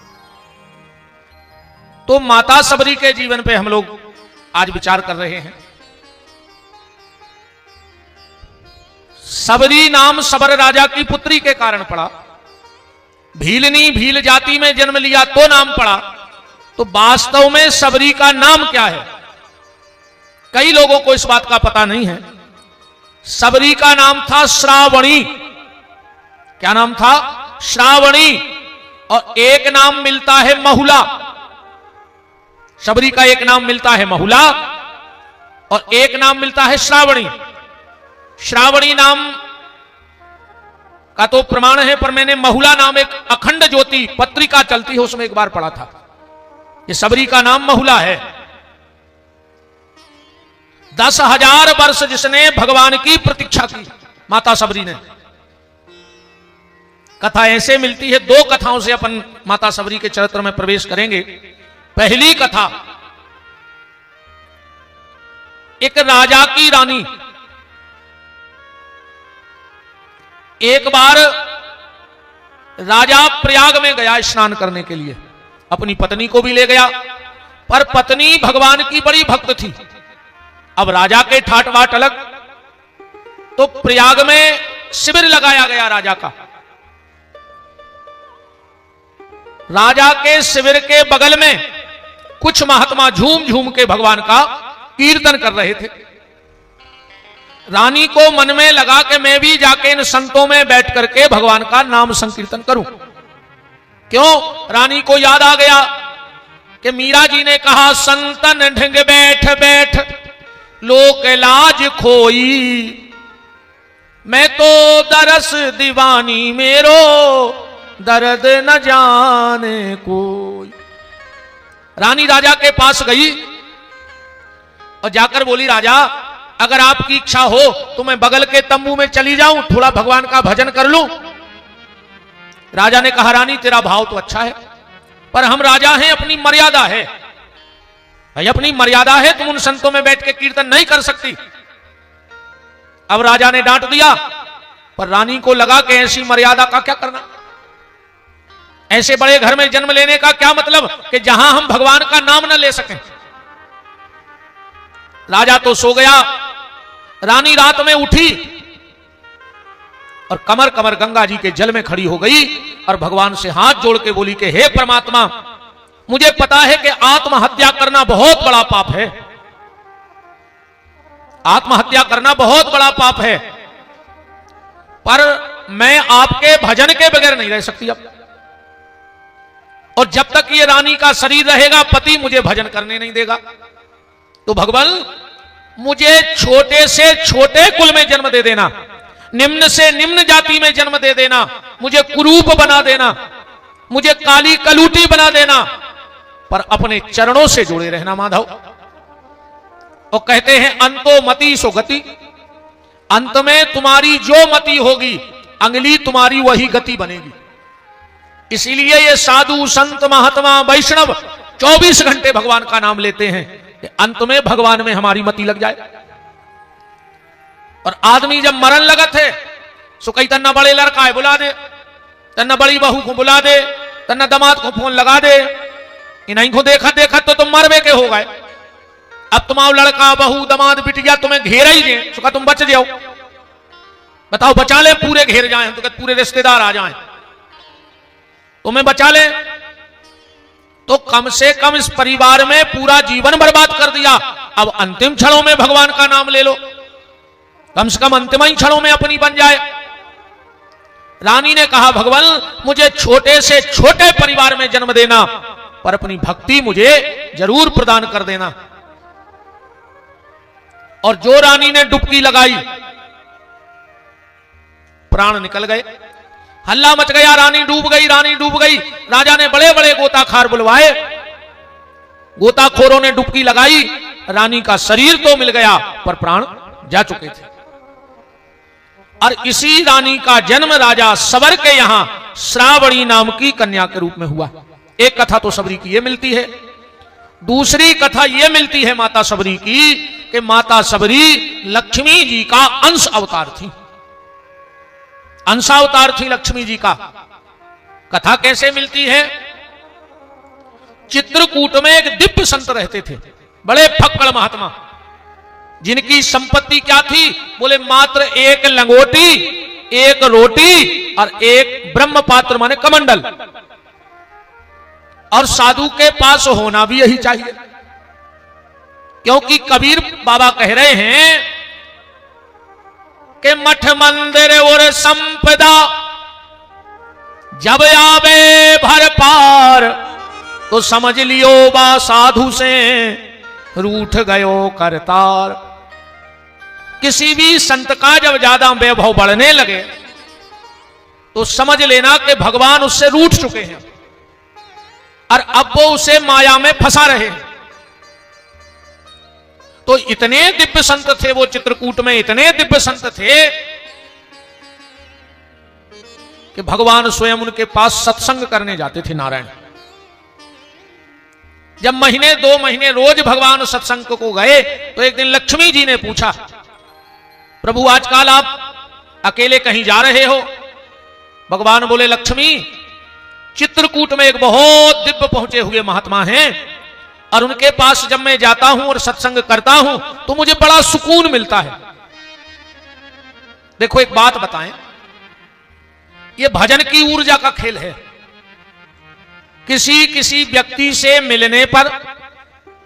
A: तो माता सबरी के जीवन पे हम लोग आज विचार कर रहे हैं। सबरी नाम सबर राजा की पुत्री के कारण पड़ा। भीलनी भील जाति में जन्म लिया तो नाम पड़ा। तो वास्तव में सबरी का नाम क्या है, कई लोगों को इस बात का पता नहीं है। सबरी का नाम था श्रावणी। क्या नाम था? श्रावणी। और एक नाम मिलता है महुला। सबरी का एक नाम मिलता है महुला और एक नाम मिलता है श्रावणी। श्रावणी नाम का तो प्रमाण है, पर मैंने महुला नाम एक अखंड ज्योति पत्रिका चलती है उसमें एक बार पढ़ा था। ये सबरी का नाम महुला है। 10,000 वर्ष जिसने भगवान की प्रतीक्षा की, माता सबरी ने। कथा ऐसे मिलती है, दो कथाओं से अपन माता सबरी के चरित्र में प्रवेश करेंगे। पहली कथा, एक राजा की रानी एक बार राजा प्रयाग में गया स्नान करने के लिए, अपनी पत्नी को भी ले गया, पर पत्नी भगवान की बड़ी भक्त थी। अब राजा के ठाट बाट अलग, तो प्रयाग में शिविर लगाया गया राजा का। राजा के शिविर के बगल में कुछ महात्मा झूम झूम के भगवान का कीर्तन कर रहे थे। रानी को मन में लगा कि मैं भी जाके इन संतों में बैठ करके भगवान का नाम संकीर्तन करूं। क्यों? रानी को याद आ गया कि मीरा जी ने कहा, संतन ढंग बैठ बैठ लोक लाज खोई, मैं तो दरस दीवानी मेरो दर्द न जाने कोई। रानी राजा के पास गई और जाकर बोली, राजा अगर आपकी इच्छा हो तो मैं बगल के तंबू में चली जाऊं, थोड़ा भगवान का भजन कर लूं। राजा ने कहा, रानी तेरा भाव तो अच्छा है, पर हम राजा हैं, अपनी मर्यादा है भाई, अपनी मर्यादा है, तुम उन संतों में बैठ के कीर्तन नहीं कर सकती। अब राजा ने डांट दिया, पर रानी को लगा कि ऐसी मर्यादा का क्या करना, ऐसे बड़े घर में जन्म लेने का क्या मतलब कि जहां हम भगवान का नाम न ले सकें। राजा तो सो गया। रानी रात में उठी और कमर कमर गंगा जी के जल में खड़ी हो गई और भगवान से हाथ जोड़ के बोली कि हे परमात्मा, मुझे पता है कि आत्महत्या करना बहुत बड़ा पाप है, आत्महत्या करना बहुत बड़ा पाप है, पर मैं आपके भजन के बगैर नहीं रह सकती अब। और जब तक ये रानी का शरीर रहेगा, पति मुझे भजन करने नहीं देगा। तो भगवान, मुझे छोटे से छोटे कुल में जन्म दे देना, निम्न से निम्न जाति में जन्म दे देना, मुझे कुरूप बना देना, मुझे काली कलूटी बना देना, पर अपने चरणों से जुड़े रहना माधव। और कहते हैं, अंतो मति सो गति, अंत में तुम्हारी जो मति होगी, अंगली तुम्हारी वही गति बनेगी। इसीलिए ये साधु संत महात्मा वैष्णव 24 घंटे भगवान का नाम लेते हैं कि अंत में भगवान में हमारी मति लग जाए। और आदमी जब मरण लगत है, सो कई तन्ना बड़े लड़का है बुला दे, तन्ना बड़ी बहू को बुला दे, तन्ना दामाद को फोन लगा दे, इन्हीं को देखा देखा तो तुम मरवे के हो गए। अब तुम्हारा लड़का बहू दामाद बिटिया तुम्हें घेरा ही दे, सो तुम बच जाओ। बताओ, बचा ले, पूरे घेर जाए तो पूरे रिश्तेदार आ जाए, तुम्हें बचा ले। तो कम से कम इस परिवार में पूरा जीवन बर्बाद कर दिया, अब अंतिम क्षणों में भगवान का नाम ले लो, कम से कम अंतिम ही क्षणों में अपनी बन जाए। रानी ने कहा, भगवान मुझे छोटे से छोटे परिवार में जन्म देना, पर अपनी भक्ति मुझे जरूर प्रदान कर देना। और जो रानी ने डुबकी लगाई, प्राण निकल गए, हल्ला मच गया, रानी डूब गई, रानी डूब गई। राजा ने बड़े बड़े गोताखार बुलवाए, गोताखोरों ने डुबकी लगाई, रानी का शरीर तो मिल गया पर प्राण जा चुके थे। और इसी रानी का जन्म राजा सबर के यहां श्रावणी नाम की कन्या के रूप में हुआ। एक कथा तो सबरी की ये मिलती है। दूसरी कथा ये मिलती है माता सबरी की कि माता सबरी लक्ष्मी जी का अंश अवतार थी, अंशावतार थी लक्ष्मी जी का। कथा कैसे मिलती है? चित्रकूट में एक दिव्य संत रहते थे, बड़े फक्कड़ महात्मा, जिनकी संपत्ति क्या थी? बोले मात्र एक लंगोटी, एक रोटी और एक ब्रह्म पात्र माने कमंडल। और साधु के पास होना भी यही चाहिए, क्योंकि कबीर बाबा कह रहे हैं कि मठ मंदिर और संपदा जब आवे भर पार, तो समझ लियो बा साधु से रूठ गयो करतार। किसी भी संत का जब ज्यादा वैभव बढ़ने लगे तो समझ लेना कि भगवान उससे रूठ चुके हैं और अब वो उसे माया में फंसा रहे हैं। तो इतने दिव्य संत थे वो चित्रकूट में, इतने दिव्य संत थे कि भगवान स्वयं उनके पास सत्संग करने जाते थे। नारायण जब महीने 2 महीने रोज भगवान सत्संग को गए तो एक दिन लक्ष्मी जी ने पूछा, प्रभु आजकल आप अकेले कहीं जा रहे हो? भगवान बोले, लक्ष्मी चित्रकूट में एक बहुत दिव्य पहुंचे हुए महात्मा हैं और उनके पास जब मैं जाता हूं और सत्संग करता हूं तो मुझे बड़ा सुकून मिलता है। देखो एक बात बताएं, यह भजन की ऊर्जा का खेल है। किसी किसी व्यक्ति से मिलने पर,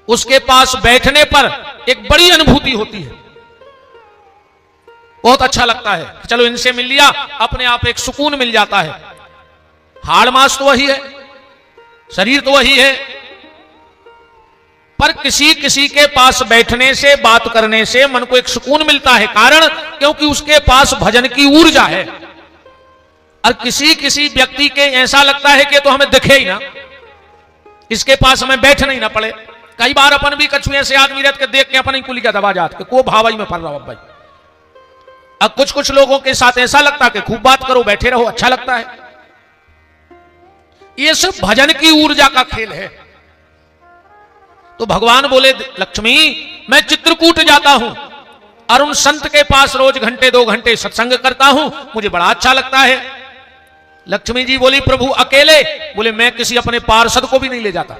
A: उसके पास बैठने पर एक बड़ी अनुभूति होती है, बहुत अच्छा लगता है। चलो इनसे मिल लिया, अपने आप एक सुकून मिल जाता है। हाड़ मास तो वही है, शरीर तो वही है, पर किसी किसी के पास बैठने से, बात करने से मन को एक सुकून मिलता है। कारण क्योंकि उसके पास भजन की ऊर्जा है। और किसी किसी व्यक्ति के ऐसा लगता है कि तो हमें दिखे ही ना, इसके पास हमें बैठना ही ना पड़े। कई बार अपन भी कछुए से आदमी रहते देख के अपन ही कुली का दबा जाते को भावाई में पड़ रहा हो भाई। अब कुछ कुछ लोगों के साथ ऐसा लगता है कि खूब बात करो, बैठे रहो, अच्छा लगता है। ये सब भजन की ऊर्जा का खेल है। तो भगवान बोले, लक्ष्मी मैं चित्रकूट जाता हूं और उन संत के पास रोज घंटे 2 घंटे सत्संग करता हूं, मुझे बड़ा अच्छा लगता है। लक्ष्मी जी बोली, प्रभु अकेले? बोले, मैं किसी अपने पार्षद को भी नहीं ले जाता,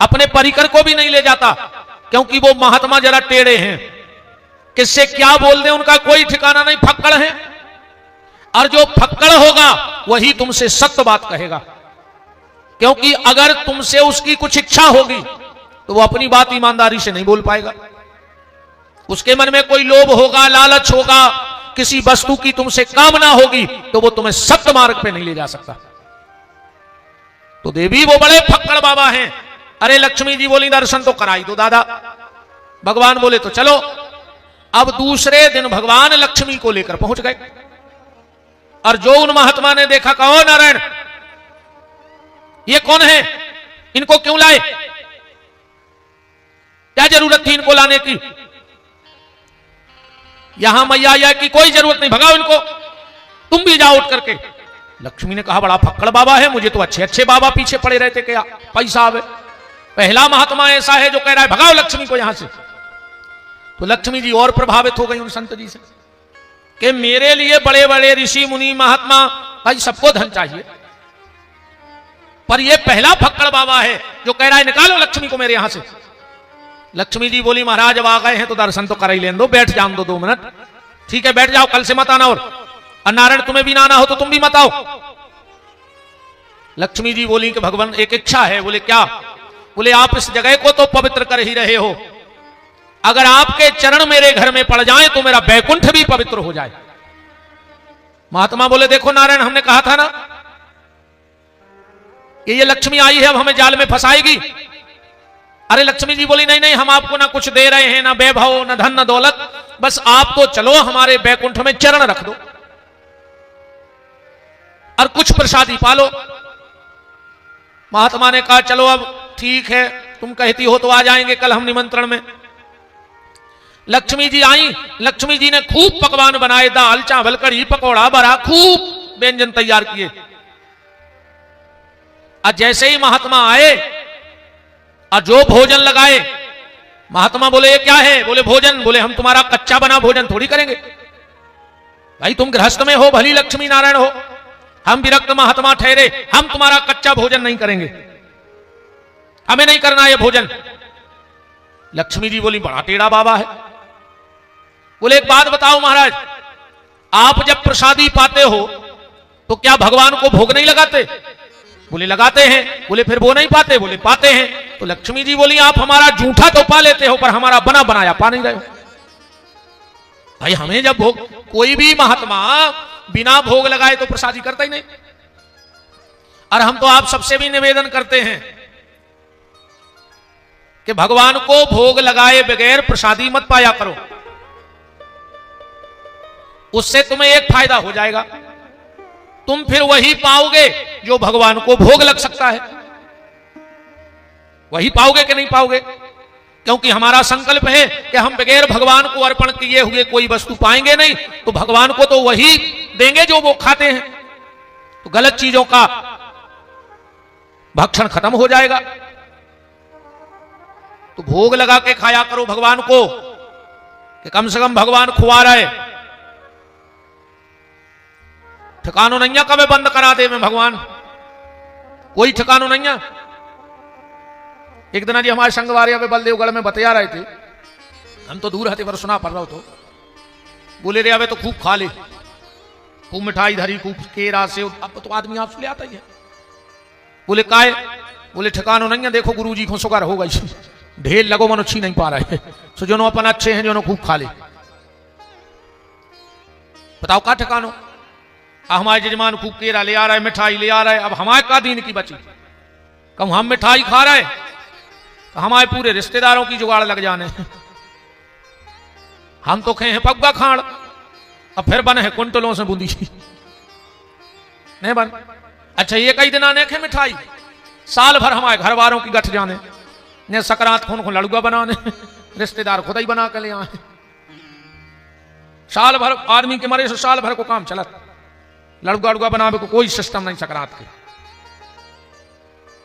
A: अपने परिकर को भी नहीं ले जाता, क्योंकि वो महात्मा जरा टेढ़े हैं, किससे क्या बोल दे उनका कोई ठिकाना नहीं, फक्कड़ है। और जो फक्कड़ होगा वही तुमसे सत्य बात कहेगा, क्योंकि अगर तुमसे उसकी कुछ इच्छा होगी तो वो अपनी बात ईमानदारी से नहीं बोल पाएगा। उसके मन में कोई लोभ होगा, लालच होगा, किसी वस्तु की तुमसे कामना होगी, तो वो तुम्हें सत्य मार्ग पे नहीं ले जा सकता। तो देवी वो बड़े फक्कड़ बाबा हैं। अरे लक्ष्मी जी बोली, दर्शन तो कराई दो दादा। भगवान बोले, तो चलो। अब दूसरे दिन भगवान लक्ष्मी को लेकर पहुंच गए और जो उन महात्मा ने देखा, कहो नारायण ये कौन है, इनको क्यों लाए, क्या जरूरत थी इनको लाने की? यहां मैया आया की कोई जरूरत नहीं, भगाओ इनको, तुम भी जाओ उठ करके। लक्ष्मी ने कहा, बड़ा फक्कड़ बाबा है, मुझे तो अच्छे अच्छे बाबा पीछे पड़े रहते, क्या पैसा आवे। पहला महात्मा ऐसा है जो कह रहा है भगाओ लक्ष्मी को यहां से। तो लक्ष्मी जी और प्रभावित हो गई उन संत जी से कि मेरे लिए बड़े बड़े ऋषि मुनि महात्मा, भाई सबको धन चाहिए, पर यह पहला फक्कड़ बाबा है जो कह रहा है निकालो लक्ष्मी को मेरे यहां से। लक्ष्मी जी बोली, महाराज अब आ गए हैं तो दर्शन तो कर ही लेने दो, बैठ जान दो 2 मिनट। ठीक है बैठ जाओ, कल से मत आना, और नारायण तुम्हें भी ना आना हो तो तुम भी मत आओ। लक्ष्मी जी बोली कि भगवान एक इच्छा है। बोले क्या? बोले आप इस जगह को तो पवित्र कर ही रहे हो, अगर आपके चरण मेरे घर में पड़ जाएं तो मेरा बैकुंठ भी पवित्र हो जाए। महात्मा बोले, देखो नारायण हमने कहा था ना कि ये लक्ष्मी आई है अब हमें जाल में फंसाएगी। अरे लक्ष्मी जी बोली, नहीं नहीं हम आपको ना कुछ दे रहे हैं, ना वैभव, ना धन, ना दौलत, बस आप तो चलो हमारे बैकुंठ में चरण रख दो और कुछ प्रसादी पालो। महात्मा ने कहा चलो अब ठीक है, तुम कहती हो तो आ जाएंगे कल हम निमंत्रण में। लक्ष्मी जी आई, लक्ष्मी जी ने खूब पकवान बनाए, दाल चावल कढ़ी पकौड़ा बड़ा खूब व्यंजन तैयार किए। और जैसे ही महात्मा आए और जो भोजन लगाए, महात्मा बोले ये क्या है? बोले भोजन। बोले हम तुम्हारा कच्चा बना भोजन थोड़ी करेंगे भाई, तुम गृहस्थ में हो, भली लक्ष्मी नारायण हो, हम विरक्त महात्मा ठहरे, हम तुम्हारा कच्चा भोजन नहीं करेंगे, हमें नहीं करना यह भोजन। लक्ष्मी जी बोली बड़ा टेढ़ा बाबा है। बोले एक बात बताओ महाराज, आप जब प्रसादी पाते हो तो क्या भगवान को भोग नहीं लगाते? बोले लगाते हैं। बोले फिर वो नहीं पाते? बोले पाते हैं। तो लक्ष्मी जी बोली आप हमारा जूठा तो पा लेते हो पर हमारा बना बनाया पा नहीं रहे हो। भाई हमें जब भोग, कोई भी महात्मा बिना भोग लगाए तो प्रसादी करता ही नहीं। और हम तो आप सबसे भी निवेदन करते हैं कि भगवान को भोग लगाए बगैर प्रसादी मत पाया करो, उससे तुम्हें एक फायदा हो जाएगा, तुम फिर वही पाओगे जो भगवान को भोग लग सकता है। वही पाओगे कि नहीं पाओगे? क्योंकि हमारा संकल्प है कि हम बगैर भगवान को अर्पण किए हुए कोई वस्तु पाएंगे नहीं, तो भगवान को तो वही देंगे जो वो खाते हैं। तो गलत चीजों का भक्षण खत्म हो जाएगा। तो भोग लगा के खाया करो भगवान को, कि कम से कम भगवान खुआ रहे। ठिकानो नहीं है कभी बंद करा दे में भगवान, कोई ठिकानो नहीं है। एक दिन जी हमारे संगवारिया पे बलदेवगढ़ में बतिया रहे थे, हम तो दूर हते पर सुना पड़ रहा हो, तो बोले रे अबे तो खूब खा ले, खूब मिठाई धरी, खूब केरा से, अब तो आदमी आपसे ले आता ही है। बोले काहे? बोले ठिकानो नहीं है, देखो गुरुजी को शुगर हो गई, ढेर लगो मनो छी नहीं पा रहे, सो जो अपन अच्छे हैं जो खूब खा ले। बताओ का ठिकानो? हमारे जजमान खूब केरा ले आ रहा है, मिठाई ले आ रहा है, अब हमारे का दीन की बची? कम हम मिठाई खा रहे तो हमारे पूरे रिश्तेदारों की जुगाड़ लग जाने। हम तो खे हैं पग्गा खाड़, अब फिर बने हैं कुंटलों से बूंदी नहीं बन। अच्छा ये कई दिन आने खे मिठाई, साल भर हमारे घर वालों की गठ जाने, ने सकरात खून को लड़ुआ बनाने, रिश्तेदार खुद ही बना के ले आए। साल भर आदमी के मरे से साल भर को काम चला, लड़ुआ लड़ुआ बनावे को कोई सिस्टम नहीं सकरात के।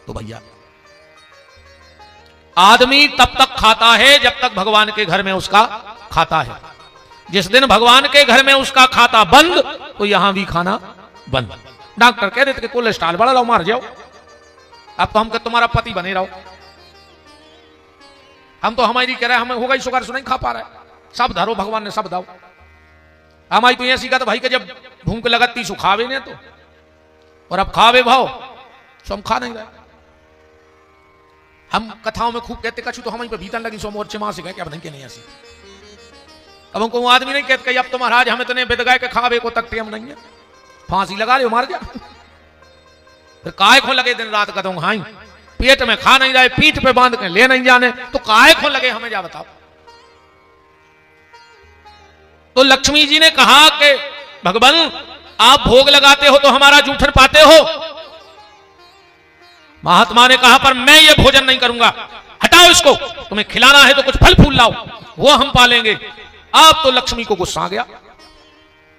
A: तो भैया आदमी तब तक खाता है जब तक भगवान के घर में उसका खाता है। जिस दिन भगवान के घर में उसका खाता बंद तो यहां भी खाना बंद। डॉक्टर कह देते कि कोलेस्ट्रॉल बढ़ा लो, मार जाओ, अब तो हम तुम्हारा पति बने रहो। हम तो हमारी कह रहे हमें होगा शुगर से नहीं खा पा रहा है, सब धरो भगवान ने सब दाओ। हमारी तो यह सीखा तो भाई कि जब भूख लगती सो खावे ने, तो और अब खावे भाव सो हम खा नहीं रहे। हम कथाओं में खूब कहते कछु तो हमारी पे भीतन लगी सो मोर्चे मां से गए कि अब नहीं कहने ऐसी। अब हमको वो आदमी नहीं कहते अब तो महाराज हमें तो बिद गए के खावे को तकते हम नहीं है, फांसी लगा ले मार जा। फिर काय खो लगे दिन रात कदों हाई, पेट में खा नहीं जाए, पीठ पे बांध के ले नहीं जाने, तो काय खो लगे हमें जा बताओ। तो लक्ष्मी जी ने कहा कि भगवान आप भोग लगाते हो तो हमारा जूठन पाते हो। महात्मा ने कहा पर मैं ये भोजन नहीं करूंगा, हटाओ इसको, तुम्हें खिलाना है तो कुछ फल फूल लाओ, वो हम पालेंगे। अब तो लक्ष्मी को गुस्सा आ गया,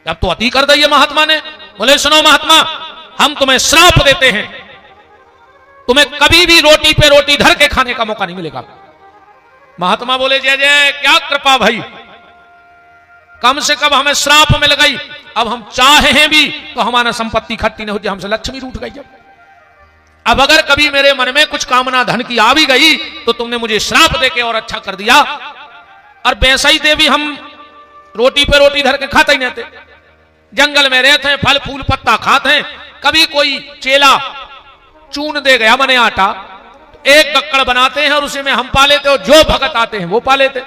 A: अब तो अति कर दी है महात्मा ने। बोले सुनो महात्मा, हम तुम्हें श्राप देते हैं, तुम्हें कभी भी रोटी पे रोटी धर के खाने का मौका नहीं मिलेगा। महात्मा बोले जय जय, क्या कृपा भाई, कम से कम हमें श्राप मिल गई, अब हम चाहे भी तो हमारा संपत्ति इकट्ठी नहीं होती, हमसे लक्ष्मी रूठ गई। अब अगर कभी मेरे मन में कुछ कामना धन की आ भी गई तो तुमने मुझे श्राप देके और अच्छा कर दिया। और वैसे देवी हम रोटी पे रोटी धर के खाते ही नहीं थे, जंगल में रहते हैं, फल फूल पत्ता खाते हैं। कभी कोई चेला चून दे गया मने आटा, एक गक्कड़ बनाते हैं और उसी में हम पा लेते, और जो भगत आते हैं वो पा लेते।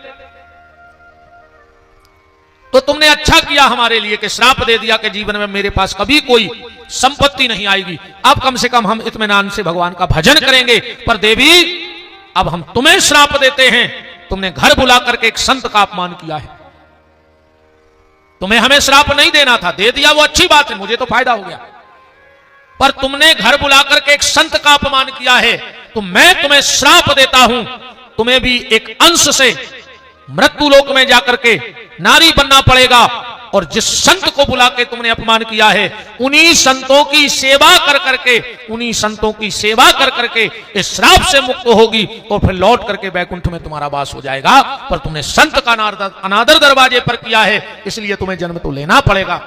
A: तो तुमने अच्छा किया हमारे लिए कि श्राप दे दिया कि जीवन में मेरे पास कभी कोई संपत्ति नहीं आएगी। अब कम से कम हम इत्मीनान से भगवान का भजन करेंगे। पर देवी अब हम तुम्हें श्राप देते हैं, तुमने घर बुला करके एक संत का अपमान किया है, तुम्हें हमें श्राप नहीं देना था, दे दिया वो अच्छी बात है, मुझे तो फायदा हो गया। पर तुमने घर बुला करके एक संत का अपमान किया है, तो मैं तुम्हें श्राप देता हूं, तुम्हें भी एक अंश से मृत्यु लोक में जाकर के नारी बनना पड़ेगा, और जिस संत को बुला के तुमने अपमान किया है उन्हीं संतों की सेवा कर करके, उन्हीं संतों की सेवा कर करके इस श्राप से मुक्त होगी, और फिर लौट करके वैकुंठ में तुम्हारा वास हो जाएगा। पर तुमने संत का अनादर दरवाजे पर किया है, इसलिए तुम्हें जन्म तो लेना पड़ेगा।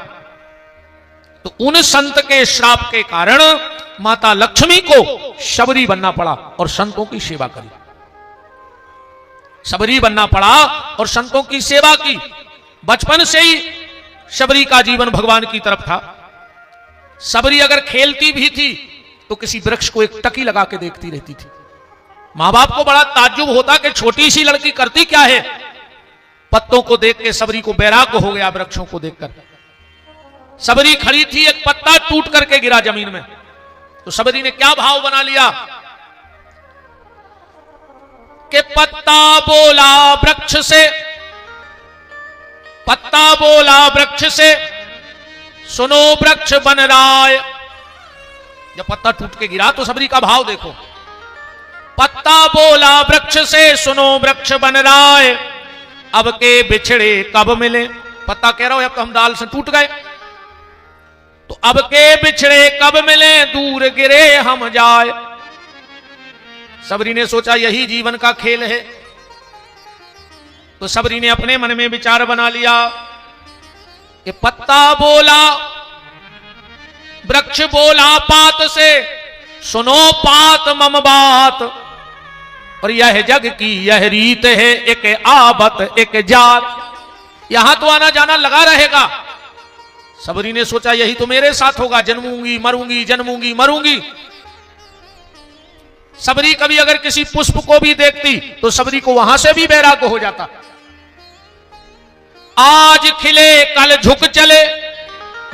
A: तो उन संत के श्राप के कारण माता लक्ष्मी को शबरी बनना पड़ा और संतों की सेवा करी। शबरी बनना पड़ा और संतों की सेवा की। बचपन से ही शबरी का जीवन भगवान की तरफ था। शबरी अगर खेलती भी थी तो किसी वृक्ष को एक टकी लगा के देखती रहती थी। मां बाप को बड़ा ताज्जुब होता कि छोटी सी लड़की करती क्या है। पत्तों को देख के शबरी को बैराग हो गया, वृक्षों को देखकर। शबरी खड़ी थी, एक पत्ता टूट करके गिरा जमीन में, तो शबरी ने क्या भाव बना लिया कि पत्ता बोला वृक्ष से, पत्ता बोला वृक्ष से, सुनो वृक्ष बन राय। जब पत्ता टूट के गिरा तो शबरी का भाव देखो। पत्ता बोला वृक्ष से, सुनो वृक्ष बन राय, अब के बिछड़े कब मिले। पत्ता कह रहा हो अब तो हम डाल से टूट गए, तो अब के बिछड़े कब मिले, दूर गिरे हम जाए। शबरी ने सोचा यही जीवन का खेल है, तो शबरी ने अपने मन में विचार बना लिया कि पत्ता बोला, वृक्ष बोला पात से, सुनो पात मम बात, और यह जग की यह रीत है, एक आबत एक जात। यहां तो आना जाना लगा रहेगा। शबरी ने सोचा यही तो मेरे साथ होगा, जन्मूंगी मरूंगी, जन्मूंगी मरूंगी। शबरी कभी अगर किसी पुष्प को भी देखती तो शबरी को वहां से भी वैराग्य हो जाता। आज खिले कल झुक चले,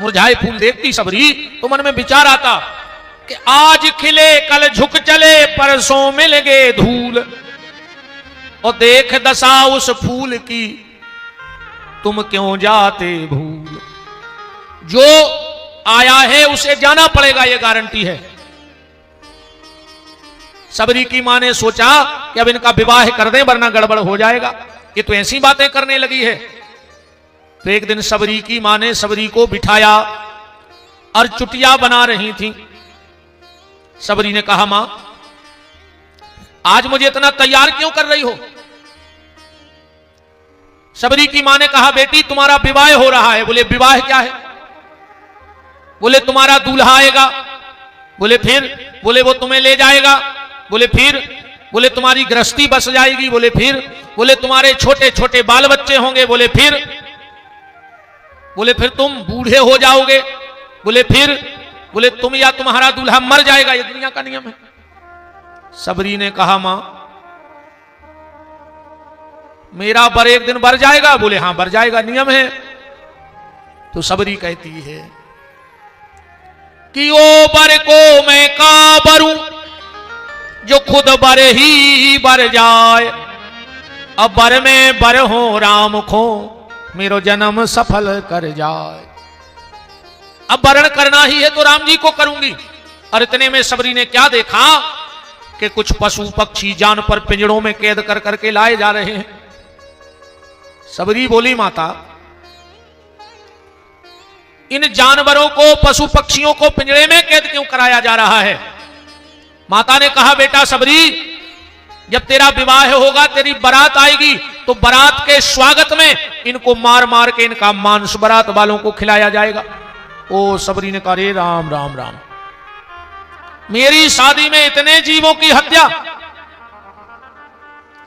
A: मुरझाए फूल देखती शबरी तो मन में विचार आता कि आज खिले कल झुक चले, परसों मिल गए धूल, और देख दशा उस फूल की, तुम क्यों जाते भूल। जो आया है उसे जाना पड़ेगा, यह गारंटी है। शबरी की मां ने सोचा कि अब इनका विवाह कर दें वरना गड़बड़ हो जाएगा, ये तो ऐसी बातें करने लगी है। तो एक दिन शबरी की मां ने शबरी को बिठाया और चुटिया बना रही थी। शबरी ने कहा मां आज मुझे इतना तैयार क्यों कर रही हो। शबरी की मां ने कहा बेटी तुम्हारा विवाह हो रहा है। बोले विवाह क्या है। बोले तुम्हारा दूल्हा आएगा। बोले फिर। बोले वो तुम्हें ले जाएगा। बोले फिर। बोले तुम्हारी गृहस्थी बस जाएगी। बोले फिर। बोले तुम्हारे छोटे छोटे बाल बच्चे होंगे। बोले फिर। बोले फिर तुम बूढ़े हो जाओगे। बोले फिर। बोले तुम या तुम्हारा दूल्हा मर जाएगा, ये दुनिया का नियम है। शबरी ने कहा मां मेरा बर एक दिन बर जाएगा। बोले हां बर जाएगा, नियम है। तो शबरी कहती है कि ओ बर को मैं का बरूं जो खुद बर ही बर जाए। अब बर में बर हो राम खो मेरो जन्म सफल कर जाए। अब वर्ण करना ही है तो राम जी को करूंगी। और इतने में शबरी ने क्या देखा कि कुछ पशु पक्षी जानवर पिंजड़ों में कैद कर करके लाए जा रहे हैं। शबरी बोली माता इन जानवरों को पशु पक्षियों को पिंजड़े में कैद क्यों कराया जा रहा है। माता ने कहा बेटा शबरी जब तेरा विवाह होगा तेरी बारात आएगी तो बारात के स्वागत में इनको मार मार के इनका मांस बारात वालों को खिलाया जाएगा। ओ शबरी ने कहा रे राम राम राम, मेरी शादी में इतने जीवों की हत्या।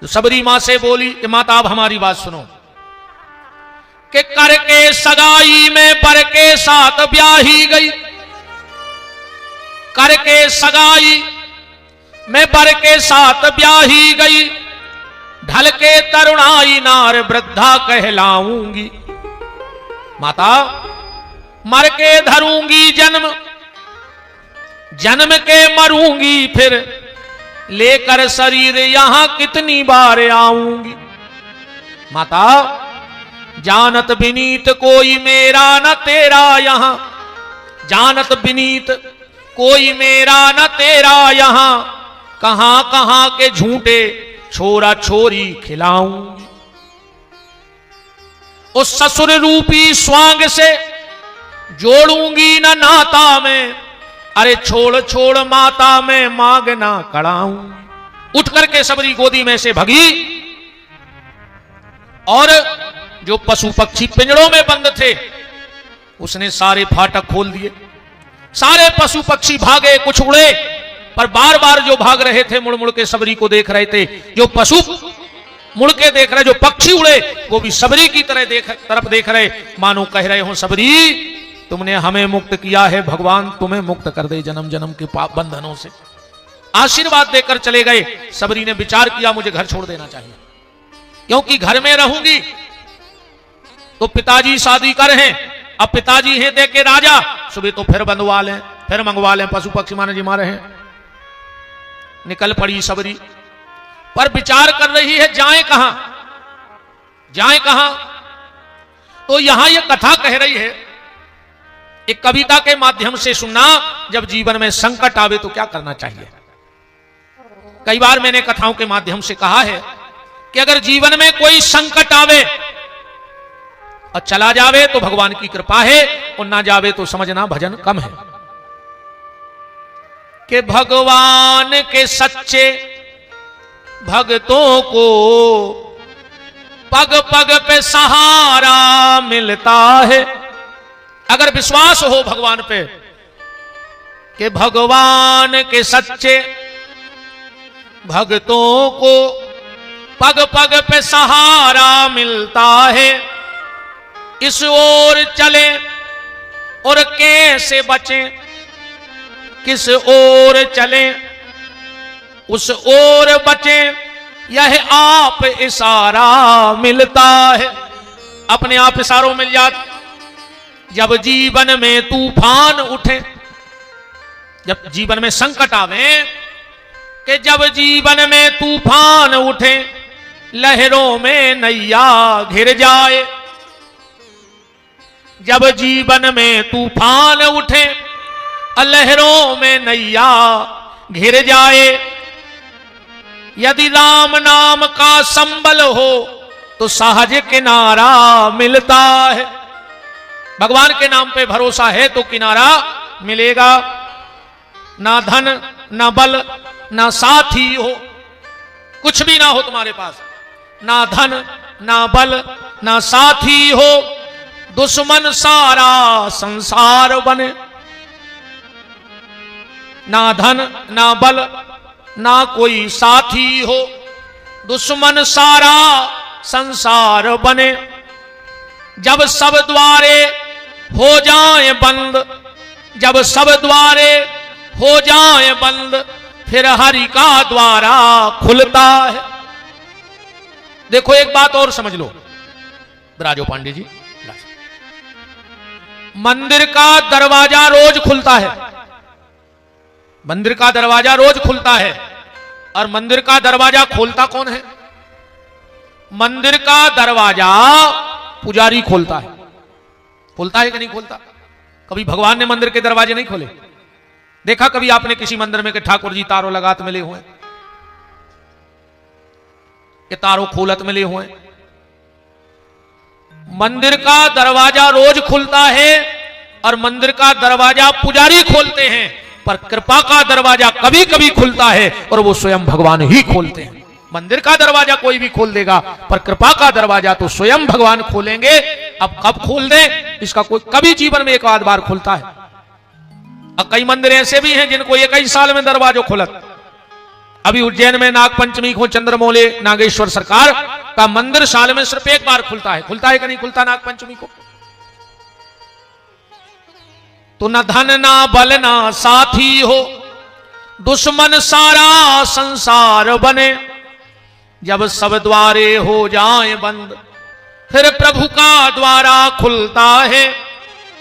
A: तो शबरी मां से बोली कि माता अब हमारी बात सुनो कि करके सगाई में बर के साथ ब्याही गई। करके सगाई में बर के साथ ब्याही गई। ढल के तरुणाई नार वृद्धा कहलाऊंगी। माता मर के धरूंगी जन्म, जन्म के मरूंगी फिर लेकर शरीर यहां कितनी बार आऊंगी। माता जानत विनीत कोई मेरा न तेरा यहां, जानत विनीत कोई मेरा न तेरा यहां, कहां कहां के झूठे छोरा छोरी खिलाऊंगी, उस ससुर रूपी स्वांग से जोड़ूंगी न नाता में, अरे छोड़ छोड़ माता में मांगना कड़ाऊंगी। उठ करके सबरी गोदी में से भगी और जो पशु पक्षी पिंजड़ों में बंद थे उसने सारे फाटक खोल दिए। सारे पशु पक्षी भागे, कुछ उड़े, पर बार बार जो भाग रहे थे मुड़ मुड़ के सबरी को देख रहे थे। जो पशु मुड़ के देख रहे, जो पक्षी उड़े, वो भी सबरी की तरफ देख रहे, मानो कह रहे हो सबरी तुमने हमें मुक्त किया है, भगवान तुम्हें मुक्त कर दे जन्म जन्म के पाप बंधनों से। आशीर्वाद देकर चले गए। सबरी ने विचार किया मुझे घर छोड़ देना चाहिए, क्योंकि घर में रहूंगी तो पिताजी शादी कर हैं, अब पिताजी हैं दे के राजा, सुबह तो फिर बंधवा लें, फिर मंगवा लें, पशु पक्षी माने जी मारे हैं। निकल पड़ी सबरी, पर विचार कर रही है जाए कहां, जाए कहां। तो यहां यह कथा कह रही है, एक कविता के माध्यम से सुनना, जब जीवन में संकट आवे तो क्या करना चाहिए। कई बार मैंने कथाओं के माध्यम से कहा है कि अगर जीवन में कोई संकट आवे और चला जावे तो भगवान की कृपा है, और ना जावे तो समझना भजन कम है। कि भगवान के सच्चे भक्तों को पग पग पे सहारा मिलता है। अगर विश्वास हो भगवान पे कि भगवान के सच्चे भक्तों को पग पग पे सहारा मिलता है, इस ओर चले और कैसे बचें, किस ओर चले उस ओर बचें, यह आप इशारा मिलता है। अपने आप इशारों मिल जाते। जब जीवन में तूफान उठे, जब जीवन में संकट आवे, कि जब जीवन में तूफान उठे, लहरों में नैया घिर जाए। जब जीवन में तूफान उठे, लहरों में नैया घिर जाए, यदि राम नाम का संबल हो तो सहज किनारा मिलता है। भगवान के नाम पे भरोसा है तो किनारा मिलेगा। ना धन ना बल ना साथी हो, कुछ भी ना हो तुम्हारे पास, ना धन ना बल ना साथी हो, दुश्मन सारा संसार बने। ना धन ना बल ना कोई साथी हो, दुश्मन सारा संसार बने। जब सब द्वारे हो जाए बंद, जब सब द्वारे हो जाए बंद, फिर हरि का द्वारा खुलता है। देखो एक बात और समझ लो राजो पांडे जी, मंदिर का दरवाजा रोज खुलता है, मंदिर का दरवाजा रोज खुलता है, और मंदिर का दरवाजा खोलता कौन है? मंदिर का दरवाजा पुजारी खोलता है। खोलता है कि नहीं खोलता? कभी भगवान ने मंदिर के दरवाजे नहीं खोले? देखा कभी आपने किसी मंदिर में कि ठाकुर जी तारों लगात मिले हुए, कि तारों खोलत मिले हुए? मंदिर का दरवाजा रोज खुलता है और मंदिर का दरवाजा पुजारी खोलते हैं, पर कृपा का दरवाजा कभी कभी खुलता है और वो स्वयं भगवान ही खोलते हैं। मंदिर का दरवाजा कोई भी खोल देगा, पर कृपा का दरवाजा तो स्वयं भगवान खोलेंगे। अब कब खोल दें इसका कोई, कभी जीवन में एक आध बार खुलता है। और कई मंदिर ऐसे भी हैं जिनको एक ही साल में दरवाजा खुलत। अभी उज्जैन में नाग पंचमी को चंद्रमौले नागेश्वर सरकार का मंदिर साल में सिर्फ एक बार खुलता है। खुलता है कि नहीं खुलता नाग पंचमी को? तो न धन ना बल ना साथी हो, दुश्मन सारा संसार बने। जब सब द्वारे हो जाएं बंद, फिर प्रभु का द्वारा खुलता है।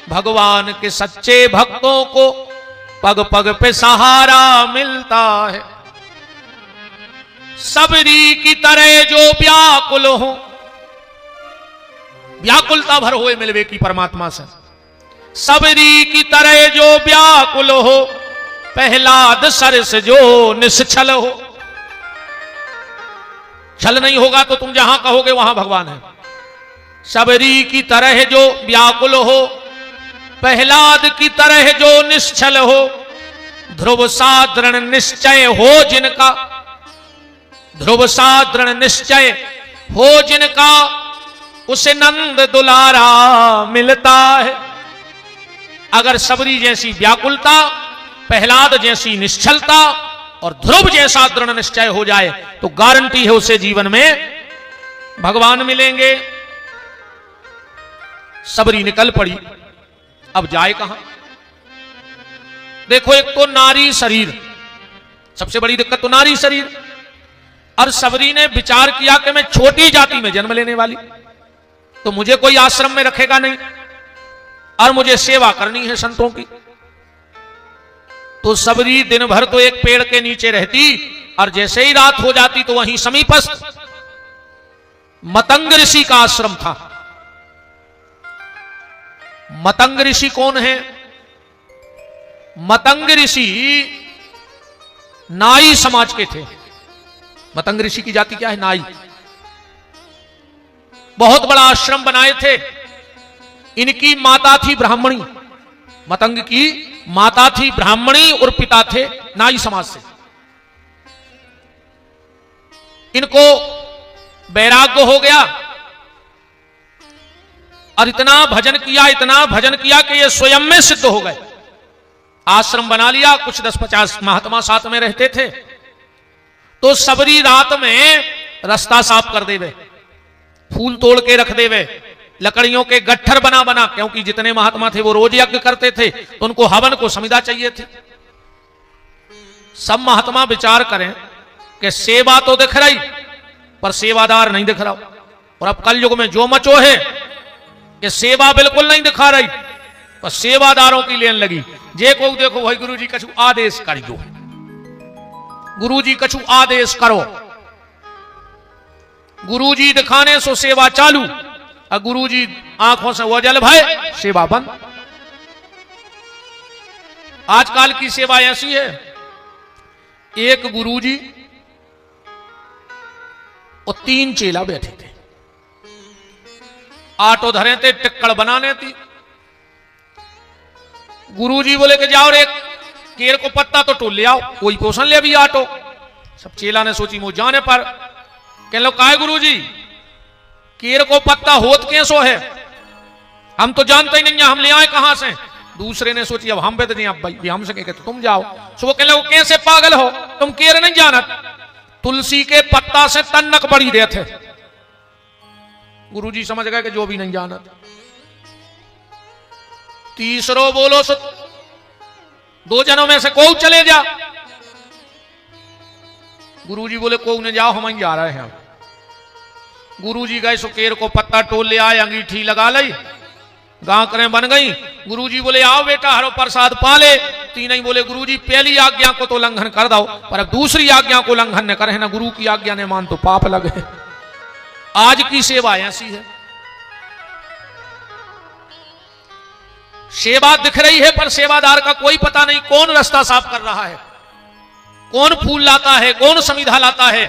A: भगवान के सच्चे भक्तों को पग पग पे सहारा मिलता है। सबरी की तरह जो व्याकुल हो, व्याकुलता भर हुए मिलवे की परमात्मा से। सबरी की तरह जो व्याकुल हो, प्रहलाद सरस जो निश्चल हो। छल नहीं होगा तो तुम जहां कहोगे वहां भगवान है। सबरी की तरह जो व्याकुल हो, प्रहलाद की तरह जो निश्चल हो, ध्रुव सा दृढ़ निश्चय हो जिनका, ध्रुव सा दृढ़ निश्चय हो जिनका, उसे नंद दुलारा मिलता है। अगर सबरी जैसी व्याकुलता, प्रहलाद जैसी निश्चलता और ध्रुव जैसा दृढ़ निश्चय हो जाए तो गारंटी है उसे जीवन में भगवान मिलेंगे। सबरी निकल पड़ी, अब जाए कहां? देखो, एक तो नारी शरीर, सबसे बड़ी दिक्कत तो नारी शरीर। और सबरी ने विचार किया कि मैं छोटी जाति में जन्म लेने वाली, तो मुझे कोई आश्रम में रखेगा नहीं और मुझे सेवा करनी है संतों की। तो सबरी दिन भर तो एक पेड़ के नीचे रहती और जैसे ही रात हो जाती तो वहीं समीपस्थ मतंग ऋषि का आश्रम था। मतंग ऋषि कौन है? मतंग ऋषि नाई समाज के थे। मतंग ऋषि की जाति क्या है? नाई। बहुत बड़ा आश्रम बनाए थे। इनकी माता थी ब्राह्मणी, मतंग की माता थी ब्राह्मणी और पिता थे नाई समाज से। इनको वैराग्य हो गया और इतना भजन किया कि ये स्वयं में सिद्ध हो गए। आश्रम बना लिया, कुछ 10-50 महात्मा साथ में रहते थे। तो सबरी रात में रास्ता साफ कर देवे, फूल तोड़ के रख देवे, लकड़ियों के गट्ठर बना बना, क्योंकि जितने महात्मा थे वो रोज यज्ञ करते थे तो उनको हवन को समिधा चाहिए थी। सब महात्मा विचार करें कि सेवा तो दिख रही पर सेवादार नहीं दिख रहा। और अब कलयुग में जो मचो है कि सेवा बिल्कुल नहीं दिखा रही, पर सेवादारों की लेन लगी। जे को देखो भाई गुरु जी कछु आदेश करियो, गुरु जी कछु आदेश करो, गुरु जी दिखाने सो सेवा चालू, और गुरु जी आंखों से ओझल भाई सेवा बंद। आजकल की सेवा ऐसी है, एक गुरु जी और 3 चेला बैठे थे, आटो धरे थे, टिक्कड़ बनाने थी। गुरु जी बोले कि जाओ रे केर को पत्ता तो टोल ले आओ, कोई पोषण ले अभी आटो। सब चेला ने सोची मुझ जाने पर कह लो काय गुरु जी केर को पत्ता होत कैसो है, हम तो जानते ही नहीं है, हम ले आए कहां से। दूसरे ने सोची अब हम बेद नहीं, अब भाई हमसे कह तो तुम जाओ। सो वो कह लो कैसे पागल हो तुम, केर नहीं जानत, तुलसी के पत्ता से तन्नक बड़ी दे थे। गुरु जी समझ गए कि जो भी नहीं जानत। तीसरो बोलो सो 2 जनों में से को चले जा। गुरु जी बोले को ने जाओ, हम ही जा रहे हैं। गुरु जी गए, सुकेर को पत्ता टोल ले आए, अंगीठी लगा ली, गांकरें बन गई। गुरु जी बोले आओ बेटा हरो प्रसाद पाले। तीन ही बोले गुरु जी पहली आज्ञा को तो उल्लंघन कर दो, पर अब दूसरी आज्ञा को उल्लंघन न करे ना, गुरु की आज्ञा ने मान तो पाप लगे। आज की सेवा ऐसी है, सेवा दिख रही है पर सेवादार का कोई पता नहीं, कौन रास्ता साफ कर रहा है, कौन फूल लाता है, कौन समिधा लाता है।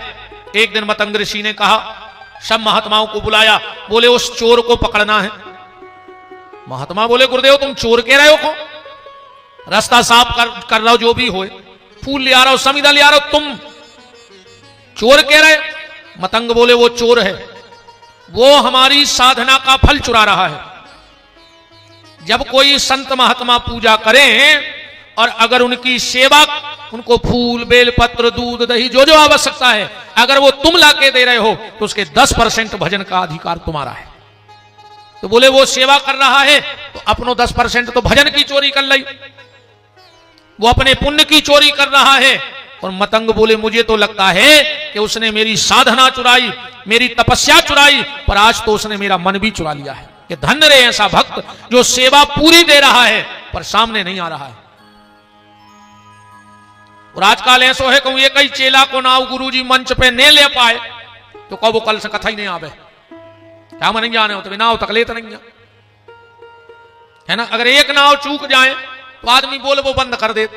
A: एक दिन मतंग ऋषि ने कहा, सब महात्माओं को बुलाया, बोले उस चोर को पकड़ना है। महात्मा बोले गुरुदेव तुम चोर कह रहे हो को, रास्ता साफ कर रहा हो, जो भी हो, फूल ले आ रहा हो, समिधा ले आ रहा हो, तुम चोर कह रहे। मतंग बोले वो चोर है, वो हमारी साधना का फल चुरा रहा है। जब कोई संत महात्मा पूजा करें और अगर उनकी सेवा, उनको फूल बेलपत्र दूध दही जो जो आवश्यकता है अगर वो तुम लाके दे रहे हो तो उसके 10% भजन का अधिकार तुम्हारा है। तो बोले वो सेवा कर रहा है तो अपनो 10% तो भजन की चोरी कर ली, वो अपने पुण्य की चोरी कर रहा है। और मतंग बोले मुझे तो लगता है कि उसने मेरी साधना चुराई, मेरी तपस्या चुराई, पर आज तो उसने मेरा मन भी चुरा लिया है। कि धन्य रे ऐसा भक्त जो सेवा पूरी दे रहा है पर सामने नहीं आ रहा है। और आजकल ऐसो है कहूं एक ही चेला को नाव गुरुजी मंच पे नहीं ले पाए तो कब वो कल से कथा ही नहीं आवे, क्या मन नहीं जाने हो तो नाव तक लेते नहीं है ना। अगर एक नाव चूक जाए तो आदमी बोल वो बंद कर दे,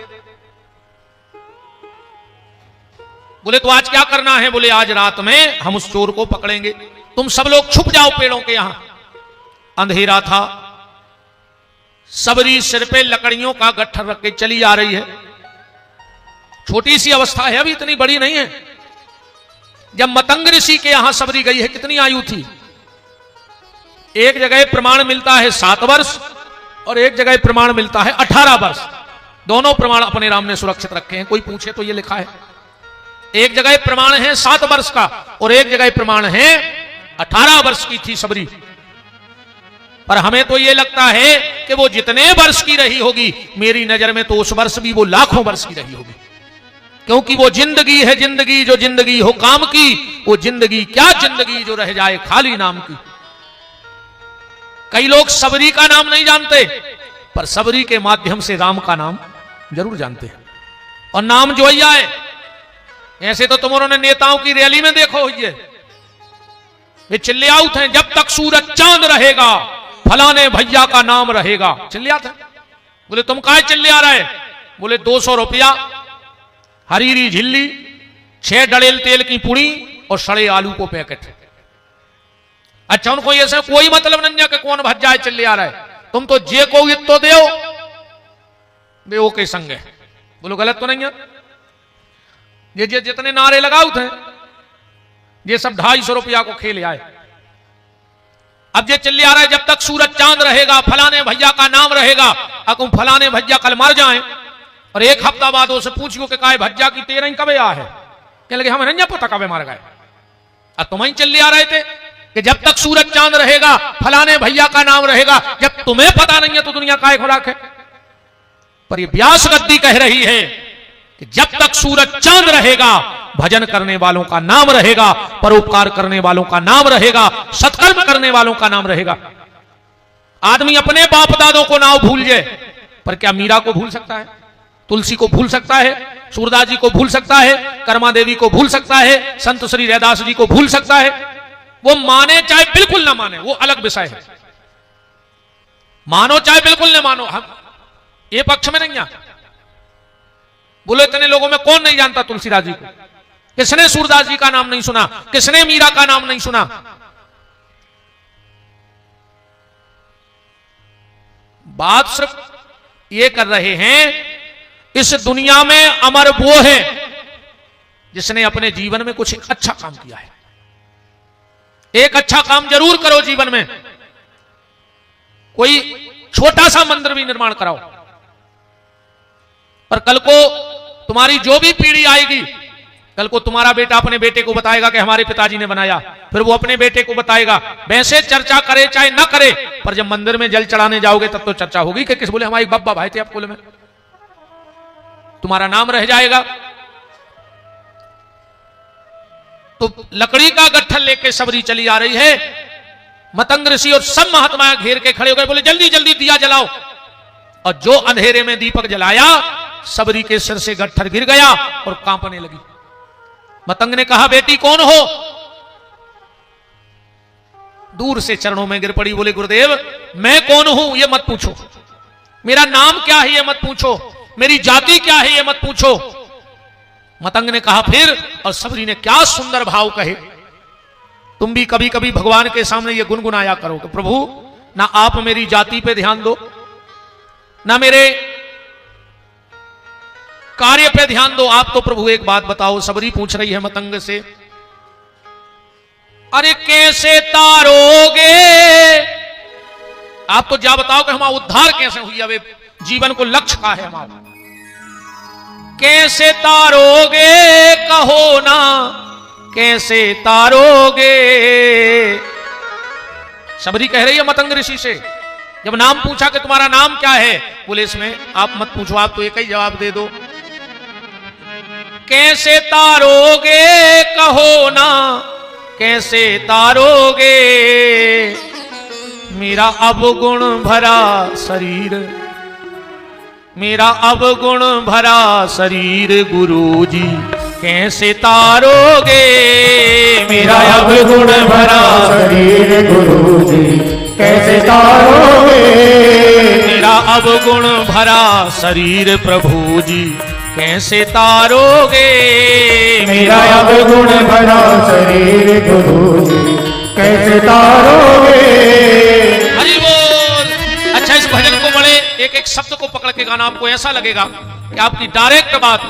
A: बोले तो आज क्या करना है? बोले आज रात में हम उस चोर को पकड़ेंगे, तुम सब लोग छुप जाओ पेड़ों के यहां। अंधेरा था, सबरी सिर पे लकड़ियों का गट्ठर रख के चली आ रही है। छोटी सी अवस्था है, अभी इतनी बड़ी नहीं है। जब मतंग ऋषि के यहां सबरी गई है, कितनी आयु थी? एक जगह प्रमाण मिलता है 7 वर्ष और एक जगह प्रमाण मिलता है 18 वर्ष। दोनों प्रमाण अपने राम ने सुरक्षित रखे हैं, कोई पूछे तो ये लिखा है। एक जगह प्रमाण है 7 वर्ष का और एक जगह प्रमाण है 18 वर्ष की थी सबरी। पर हमें तो ये लगता है कि वो जितने वर्ष की रही होगी, मेरी नजर में तो उस वर्ष भी वो लाखों वर्ष की रही होगी, क्योंकि वो जिंदगी है, जिंदगी जो जिंदगी हो काम की, वो जिंदगी क्या जिंदगी जो रह जाए खाली नाम की। कई लोग सबरी का नाम नहीं जानते, पर सबरी के माध्यम से राम का नाम जरूर जानते हैं। और नाम जोइया है। ऐसे तो तुमने नेताओं की रैली में देखो, ये चिल्ले आउट हैं, जब तक सूरज चांद रहेगा फलाने भैया का नाम रहेगा। चिल्ले आते हैं। बोले तुम काहे चिल्ले आ रहे? बोले 200 रुपया, हरीरी झिल्ली, 6 डड़ेल तेल की पुड़ी और सड़े आलू को पैकेट। अच्छा, उनको ये से कोई मतलब नहीं है कि कौन भज जाए चिल्ले आ रहा है। तुम तो जे को तो दो बेओ के संग है। बोलो गलत तो नहीं है? ये जितने नारे लगाओ थे, ये सब 250 रुपया को खेले आए। अब ये चिल्ले आ रहा है, जब तक सूरज चांद रहेगा फलाने भैया का नाम रहेगा। अकुम फलाने भैया कल मर जाए और एक हफ्ता बाद उसे पूछियो कि काय भज्जा की 13 कब आया है? कहने लगे हमें नहीं पता कब मर गए। अब तुम ही चिल्ले आ रहे थे कि जब तक सूरज चांद रहेगा फलाने भैया का नाम रहेगा। जब तुम्हें पता नहीं है तो दुनिया काय खुराक है? पर ये व्यास गद्दी कह रही है कि जब तक सूरज चांद रहेगा भजन करने वालों का नाम रहेगा, परोपकार करने वालों का नाम रहेगा, सत्कर्म करने वालों का नाम रहेगा। आदमी अपने बाप दादों को नाम भूल जाए, पर क्या मीरा को भूल सकता है? तुलसी को भूल सकता है? सूरदास जी को भूल सकता है? कर्मा देवी को भूल सकता है? संत श्री रैदास जी को भूल सकता है? वो माने चाहे बिल्कुल ना माने, वो अलग विषय है। मानो चाहे बिल्कुल न मानो, हम ये पक्ष में नहीं आते। बोलो इतने लोगों में कौन नहीं जानता तुलसीदास जी को? किसने सूरदास जी का नाम नहीं सुना? किसने मीरा का नाम नहीं सुना? बात सिर्फ ये कर रहे हैं, इस दुनिया में अमर वो है जिसने अपने जीवन में कुछ अच्छा काम किया है। एक अच्छा काम जरूर करो जीवन में। कोई छोटा सा मंदिर भी निर्माण कराओ, पर कल को तुम्हारी जो भी पीढ़ी आएगी, कल को तुम्हारा बेटा अपने बेटे को बताएगा कि हमारे पिताजी ने बनाया, फिर वो अपने बेटे को बताएगा। वैसे चर्चा करे चाहे ना करे, पर जब मंदिर में जल चढ़ाने जाओगे तब तो चर्चा होगी कि किस बोले हमारे बब्बा भाई थे आप कुल में, तुम्हारा नाम रह जाएगा। तो लकड़ी का गट्ठल लेके सबरी चली आ रही है। मतंग ऋषि और सब महात्मा घेर के खड़े हो गए, बोले जल्दी जल्दी दिया जलाओ। और जो अंधेरे में दीपक जलाया, सबरी के सिर से गट्ठर गिर गया और कांपने लगी। मतंग ने कहा बेटी कौन हो? दूर से चरणों में गिर पड़ी, बोले गुरुदेव मैं कौन हूं ये मत पूछो, मेरा नाम क्या है ये मत पूछो, मेरी जाति क्या है ये मत पूछो। मतंग ने कहा फिर, और सबरी ने क्या सुंदर भाव कहे। तुम भी कभी कभी भगवान के सामने ये गुनगुनाया करो कि प्रभु ना आप मेरी जाति पे ध्यान दो, ना मेरे कार्य पे ध्यान दो, आप तो प्रभु एक बात बताओ। सबरी पूछ रही है मतंग से, अरे कैसे तारोगे? आप तो जा बताओ कि हमारा उद्धार कैसे हुई, अब जीवन को लक्ष्य का है हमारा। कैसे तारोगे कहो ना, कैसे तारोगे? सबरी कह रही है मतंग ऋषि से, जब नाम पूछा कि तुम्हारा नाम क्या है, बोले इसमें आप मत पूछो, आप तो एक ही जवाब दे दो। कैसे तारोगे कहो ना, कैसे तारोगे? मेरा अवगुण भरा शरीर, मेरा अवगुण भरा शरीर गुरुजी कैसे तारोगे? मेरा अवगुण भरा शरीर गुरुजी कैसे तारोगे? मेरा अवगुण भरा शरीर प्रभु जी कैसे तारोगे
B: मेरा अवगुण भरा शरीर गुरुजी कैसे तारोगे।
A: हरि बोल। अच्छा, इस भजन को बड़े एक एक शब्द को पकड़ के गाना, आपको ऐसा लगेगा कि आपकी डायरेक्ट बात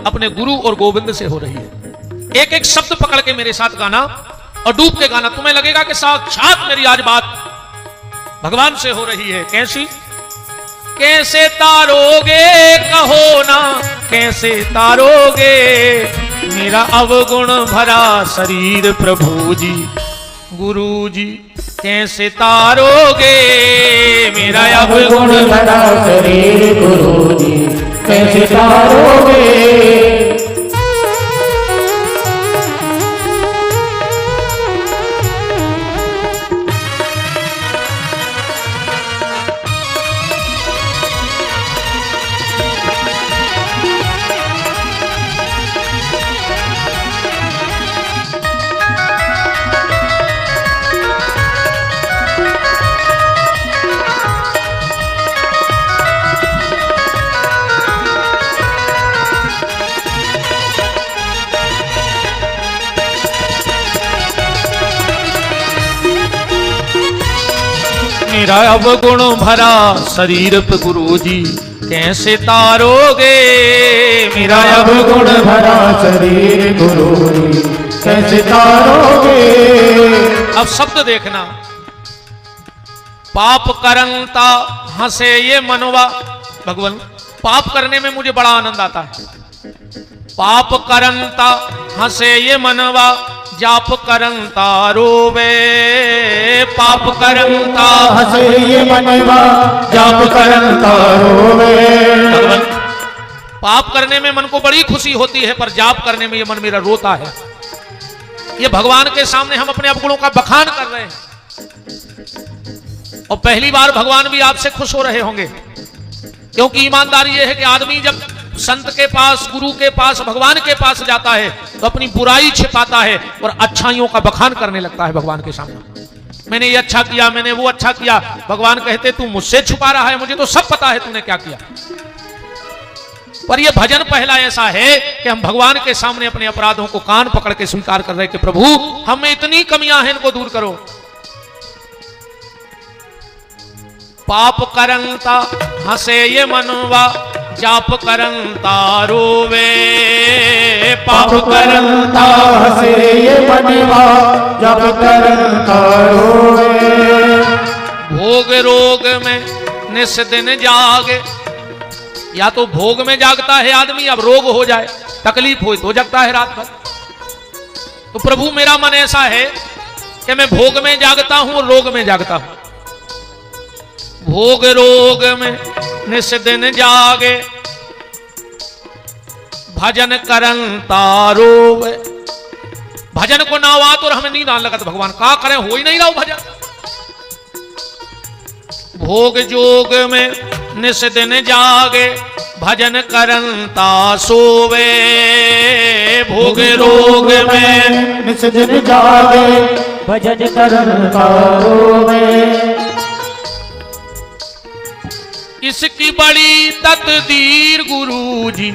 A: अपने गुरु और गोविंद से हो रही है। एक एक शब्द पकड़ के मेरे साथ गाना और डूब के गाना, तुम्हें लगेगा कि साक्षात मेरी आज बात भगवान से हो रही है। कैसी? कैसे तारोगे कहो ना, कैसे तारोगे मेरा अवगुण भरा शरीर प्रभु जी गुरु जी, कैसे तारोगे मेरा
B: अवगुण भरा शरीर गुरु जी कैसे तारोगे।
A: मेरा अवगुण भरा शरीर पे गुरु जी कैसे तारोगे
B: मेरा अवगुण भरा शरीर गुरु जी कैसे तारोगे।
A: अब शब्द देखना, पाप करंता हंसे ये मनवा, भगवान पाप करने में मुझे बड़ा आनंद आता है। पाप करंता हंसे ये मनवा, जाप करंता रोवे, पाप करंता
B: हंसे ये मनवा, जाप करंता रोवे।
A: पाप करने में मन को बड़ी खुशी होती है, पर जाप करने में ये मन मेरा रोता है। ये भगवान के सामने हम अपने अवगुणों का बखान कर रहे हैं, और पहली बार भगवान भी आपसे खुश हो रहे होंगे, क्योंकि ईमानदारी ये है कि आदमी जब संत के पास, गुरु के पास, भगवान के पास जाता है तो अपनी बुराई छिपाता है और अच्छाइयों का बखान करने लगता है भगवान के सामने। मैंने ये अच्छा किया, मैंने वो अच्छा किया। भगवान कहते तू मुझसे छुपा रहा है, मुझे तो सब पता है तूने क्या किया। पर यह भजन पहला ऐसा है कि हम भगवान के सामने अपने अपराधों को कान पकड़ के स्वीकार कर रहे हैं कि प्रभु हमें इतनी कमियां हैं, इनको दूर करो। पाप करंता हंसे ये मनवा, जाप करंता रोवे,
B: पाप करंता हंसे ये मनवा, जाप करंता रोवे।
A: भोग रोग में निस दिन जागे, या तो भोग में जागता है आदमी, अब रोग हो जाए, तकलीफ हो तो जगता है रात भर। तो प्रभु मेरा मन ऐसा है कि मैं भोग में जागता हूं और रोग में जागता हूं। भोग रोग में निस दिन जागे, भजन करंता रोवे। भजन को ना हुआ तो हमें नींद आने लगा, तो भगवान का करें, हो ही नहीं रहा भजन। भोग जोग में निस दिन जागे, भजन करंता सोवे। भोग रोग में
B: निस दिन जागे, भजन करंता रोवे।
A: इसकी बड़ी तकदीर गुरु जी,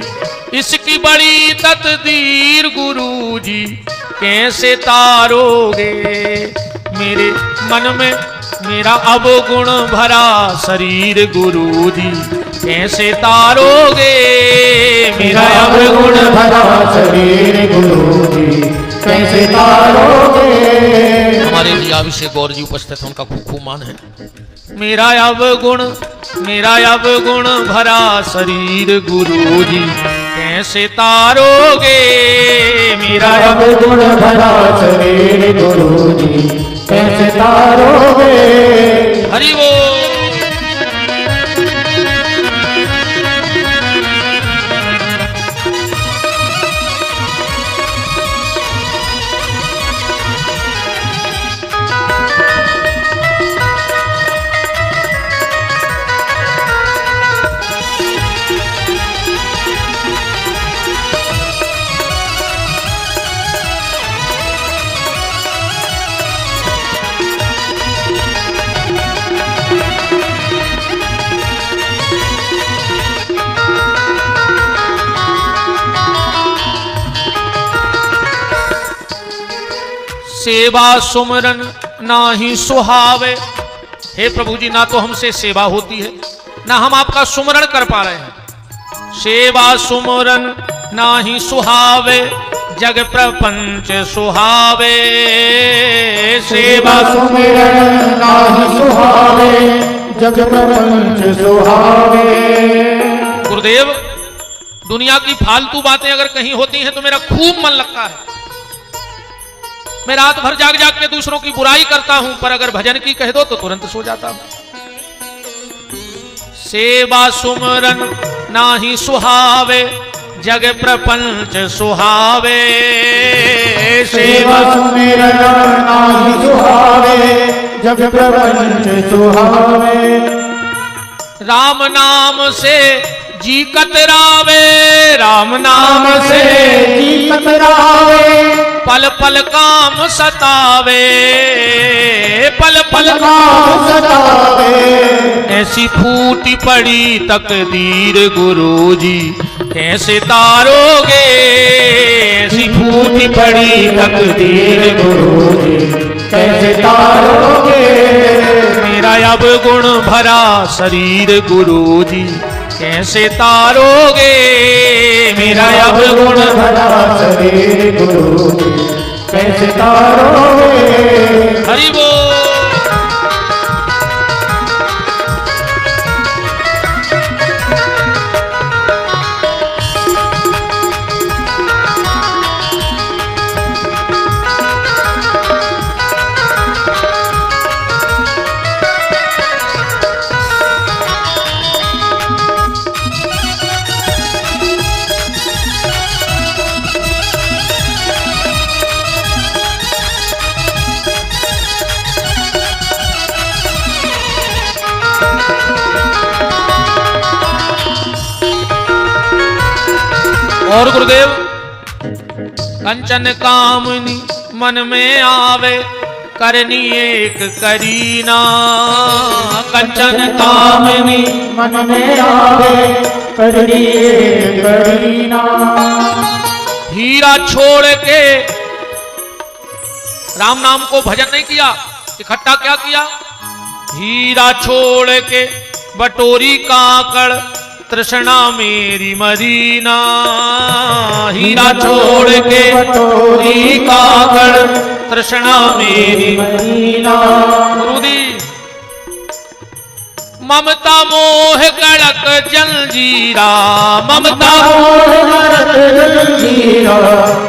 A: इसकी बड़ी तकदीर गुरु जी, कैसे तारोगे मेरे मन में मेरा अवगुण भरा शरीर गुरु जी, कैसे तारोगे
B: मेरा अवगुण भरा शरीर गुरु जी कैसे तारोगे।
A: हमारे लिए अभिषेक गौर जी उपस्थित हैं, उनका खूब खूब मान है। मेरा अवगुण भरा शरीर गुरु जी, कैसे तारोगे
B: मेरा अवगुण भरा शरीर गुरु जी कैसे तारोगे।
A: हरि बोल। सेवा सुमरन नाही सुहावे। हे प्रभु जी, ना तो हमसे सेवा होती है, ना हम आपका सुमरण कर पा रहे हैं। सेवा सुमरन नाही सुहावे, जग प्रपंच सुहावे। सेवा
B: सुमिरन नाही सुहावे, जग प्रपंच सुहावे।
A: गुरुदेव, दुनिया की फालतू बातें अगर कहीं होती हैं तो मेरा खूब मन लगता है। मैं रात भर जाग जाग के दूसरों की बुराई करता हूं, पर अगर भजन की कह दो तो तुरंत सो जाता हूं। सेवा सुमरन नाही सुहावे, जग प्रपंच सुहावे।
B: सेवा सुमिरन नाही सुहावे, जग प्रपंच सुहावे।
A: राम नाम से जी कतरावे, राम नाम से
B: जी कतरावे।
A: पल पल काम सतावे, पल पल
B: काम सतावे।
A: ऐसी फूटी पड़ी तकदीर गुरुजी, कैसे तारोगे। ऐसी फूटी पड़ी तकदीर
B: गुरुजी, कैसे तारोगे।
A: मेरा अब गुण भरा शरीर गुरुजी, कैसे तारोगे। मेरा अब गुण
B: भरा शरीर गुरुजी, कैसे तारोगे।
A: हरि बोल। और गुरुदेव, कंचन कामनी मन में आवे, करनी एक करीना। कंचन कामनी
B: मन में आवे, करनी एक करीना।
A: हीरा छोड़ के राम नाम को भजन नहीं किया, इकट्ठा क्या किया। हीरा छोड़ के बटोरी काकड़, तृष्णा मेरी मदीना। हीरा छोड़ के बटोरी काकड़, तृष्णा मेरी
B: मदीना।
A: गुरुदी, ममता मोह कड़क जंजीरा, ममता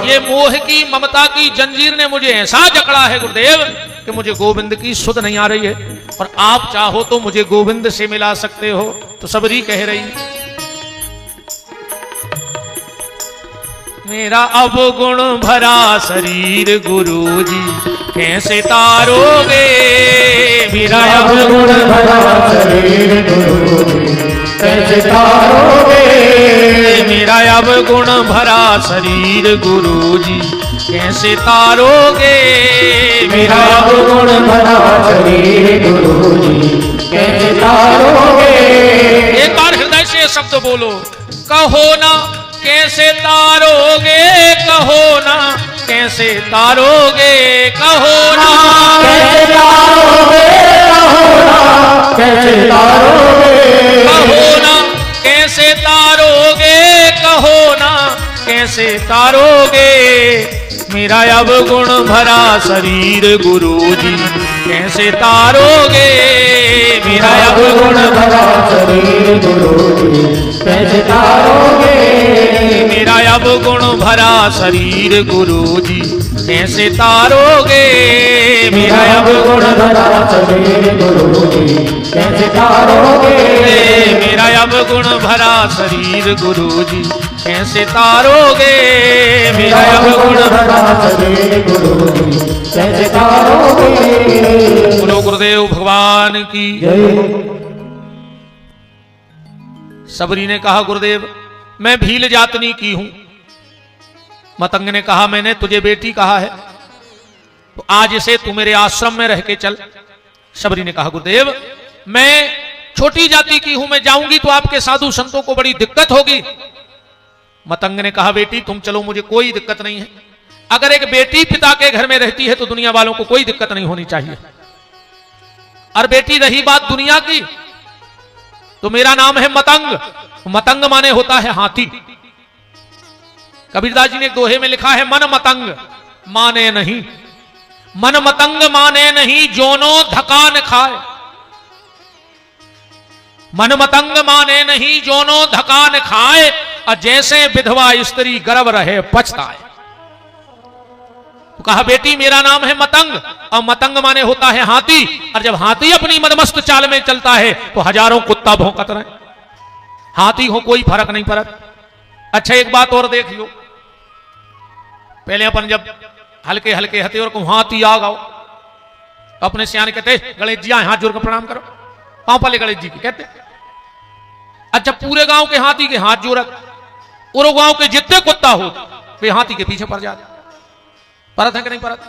A: ये मोह की ममता की जंजीर ने मुझे ऐसा जकड़ा है गुरुदेव कि मुझे गोविंद की सुध नहीं आ रही है। और आप चाहो तो मुझे गोविंद से मिला सकते हो। तो सबरी कह रही, मेरा अब गुण भरा शरीर गुरुजी, कैसे तारोगे। मेरा अब गुण भरा
B: शरीर गुरुजी, कैसे तारोगे।
A: मेरा अब गुण भरा शरीर गुरुजी, कैसे तारोगे।
B: मेरा अब गुण भरा शरीर गुरुजी, कैसे तारोगे।
A: एक बार हृदय से शब्द बोलो, कहो ना कैसे तारोगे। कहो ना कैसे तारोगे। कहो ना
B: कैसे तारोगे। कहो ना कैसे तारोगे।
A: कहो ना कैसे तारोगे। कहो ना कैसे तारोगे। मेरा अब गुण भरा शरीर गुरुजी, कैसे तारोगे। मेरा अब गुण
B: भरा शरीर गुरुजी, कैसे तारोगे।
A: मेरा अब गुण भरा शरीर गुरुजी, कैसे तारोगे।
B: मेरा अब गुण भरा शरीर गुरुजी, कैसे तारोगे।
A: मेरा अब गुण भरा शरीर गुरुजी, कैसे तारोगे। मेरा अब गुण
B: भरा शरीर गुरुजी, कैसे तारोगे।
A: बोलो गुरुदेव भगवान की
B: जय।
A: सबरी ने कहा, गुरुदेव मैं भील जातनी की हूं। मतंग ने कहा, मैंने तुझे बेटी कहा है, तो आज से तू मेरे आश्रम में रह के चल। सबरी ने कहा, गुरुदेव मैं छोटी जाति की हूं, मैं जाऊंगी तो आपके साधु संतों को बड़ी दिक्कत होगी। मतंग ने कहा, बेटी तुम चलो, मुझे कोई दिक्कत नहीं है, अगर एक बेटी पिता के घर में रहती है तो दुनिया वालों को कोई दिक्कत नहीं होनी चाहिए। और बेटी रही बात दुनिया की, तो मेरा नाम है मतंग। मतंग माने होता है हाथी। कबीरदास जी ने एक दोहे में लिखा है, मन मतंग माने नहीं, मन मतंग माने नहीं, जोनो धकान खाए। मन मतंग माने नहीं, जोनो धकान खाए, और जैसे विधवा स्त्री गर्भ रहे पछताए। तो कहा बेटी मेरा नाम है मतंग, और मतंग माने होता है हाथी। और जब हाथी अपनी मदमस्त चाल में चलता है तो हजारों कुत्ता भौंकत रहे, हाथी हो कोई फर्क नहीं पड़ता। अच्छा एक बात और देख लो, पहले अपन जब हल्के हल्के हथे और हाथी आ गाओ, अपने सियाने कहते गणेश जी हाथ जोड़ कर प्रणाम करो, पांव पाले गणेश जी की कहते। अच्छा पूरे गांव के हाथी के हाथ जोड़, और गांव के जितने कुत्ता हो वे हाथी के पीछे पड़ जाते। परत है कि नहीं परत?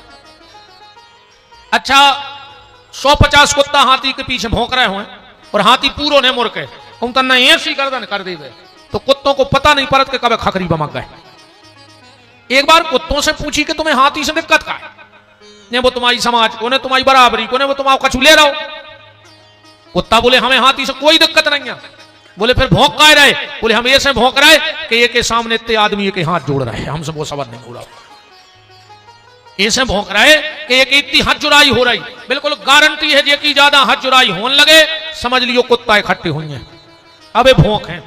A: अच्छा 150 कुत्ता हाथी के पीछे भौंक रहे हो और हाथी पूरो ने मुड़ के तुम तन्ना ऐसी गर्दन कर दी गए, तो कुत्तों को पता नहीं परत के कब खखरी बमक गए। एक बार कुत्तों से पूछी कि तुम्हें हाथी से दिक्कत का है, ने वो तुम्हारी समाज को, ने तुम्हारी बराबरी को, ने वो तुम्हारा कछु ले रहा हो। कुत्ता बोले हमें हाथी से कोई दिक्कत नहीं है। बोले फिर भौंक का रहे? बोले हम ऐसे भौंक रहे कि एक के सामने इतने आदमी के हाथ जोड़ रहे हैं, हमसे वो सवाल नहीं बोला। ऐसे भौंक रहे कि एक इतनी हाथ जुराई हो रही, बिल्कुल गारंटी है जे की ज्यादा हाथ जुराई होने लगे समझ लियो कुत्ता इकट्ठे हुई हैं, अबे भौंक हैं।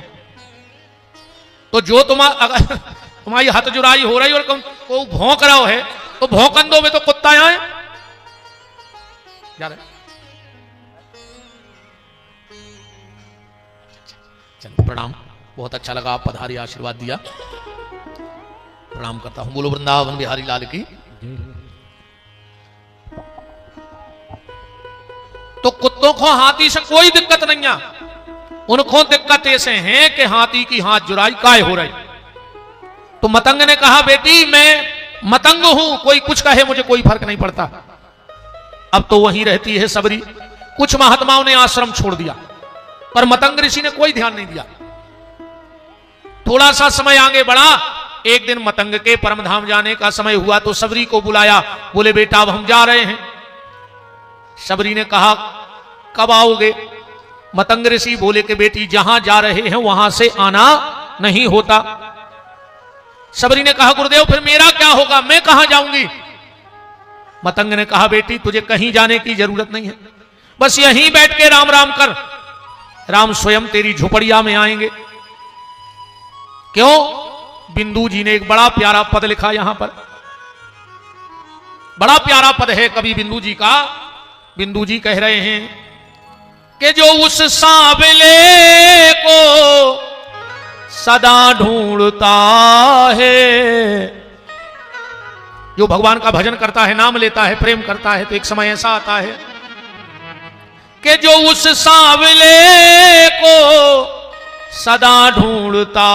A: तो जो तुम्हारी हाथ जुराई हो रही और को भौंक रहा है तो भौंकन दो में तो कुत्ता आए जा रहे। चलो प्रणाम, बहुत अच्छा लगा, आप पधारी, आशीर्वाद दिया, प्रणाम करता हूं। बोलो वृंदावन बिहारी लाल की। तो कुत्तों को हाथी से कोई दिक्कत नहीं है, उनको दिक्कत ऐसे है कि हाथी की हाथ जुराई काय हो रही। तो मतंग ने कहा बेटी मैं मतंग हूं, कोई कुछ कहे मुझे कोई फर्क नहीं पड़ता। अब तो वहीं रहती है सबरी। कुछ महात्माओं ने आश्रम छोड़ दिया पर मतंग ऋषि ने कोई ध्यान नहीं दिया। थोड़ा सा समय आगे बढ़ा, एक दिन मतंग के परमधाम जाने का समय हुआ तो सबरी को बुलाया, बोले बेटा अब हम जा रहे हैं। सबरी ने कहा कब आओगे? मतंग ऋषि बोले कि बेटी जहां जा रहे हैं वहां से आना नहीं होता। सबरी ने कहा गुरुदेव फिर मेरा क्या होगा, मैं कहां जाऊंगी? मतंग ने कहा बेटी तुझे कहीं जाने की जरूरत नहीं है, बस यहीं बैठ के राम राम कर, राम स्वयं तेरी झोपड़िया में आएंगे। क्यों? बिंदु जी ने एक बड़ा प्यारा पद लिखा यहां पर, बड़ा प्यारा पद है कवि बिंदु जी का। बिंदु जी कह रहे हैं कि जो उस सांवले को सदा ढूंढता है, जो भगवान का भजन करता है, नाम लेता है, प्रेम करता है, तो एक समय ऐसा आता है कि जो उस सांवले को सदा ढूंढता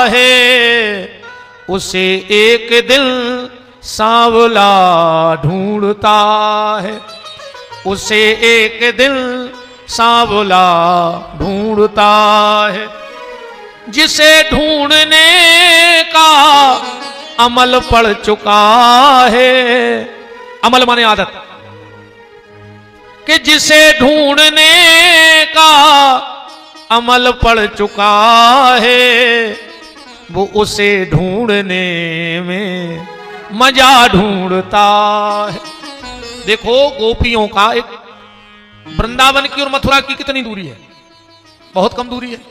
A: है उसे एक दिन सांवला ढूंढता है, उसे एक दिन सांवला ढूंढता है। जिसे ढूंढने का अमल पड़ चुका है, अमल माने आदत, कि जिसे ढूंढने का अमल पड़ चुका है वो उसे ढूंढने में मजा ढूंढता है। देखो गोपियों का एक वृंदावन की और मथुरा की कितनी दूरी है, बहुत कम दूरी है।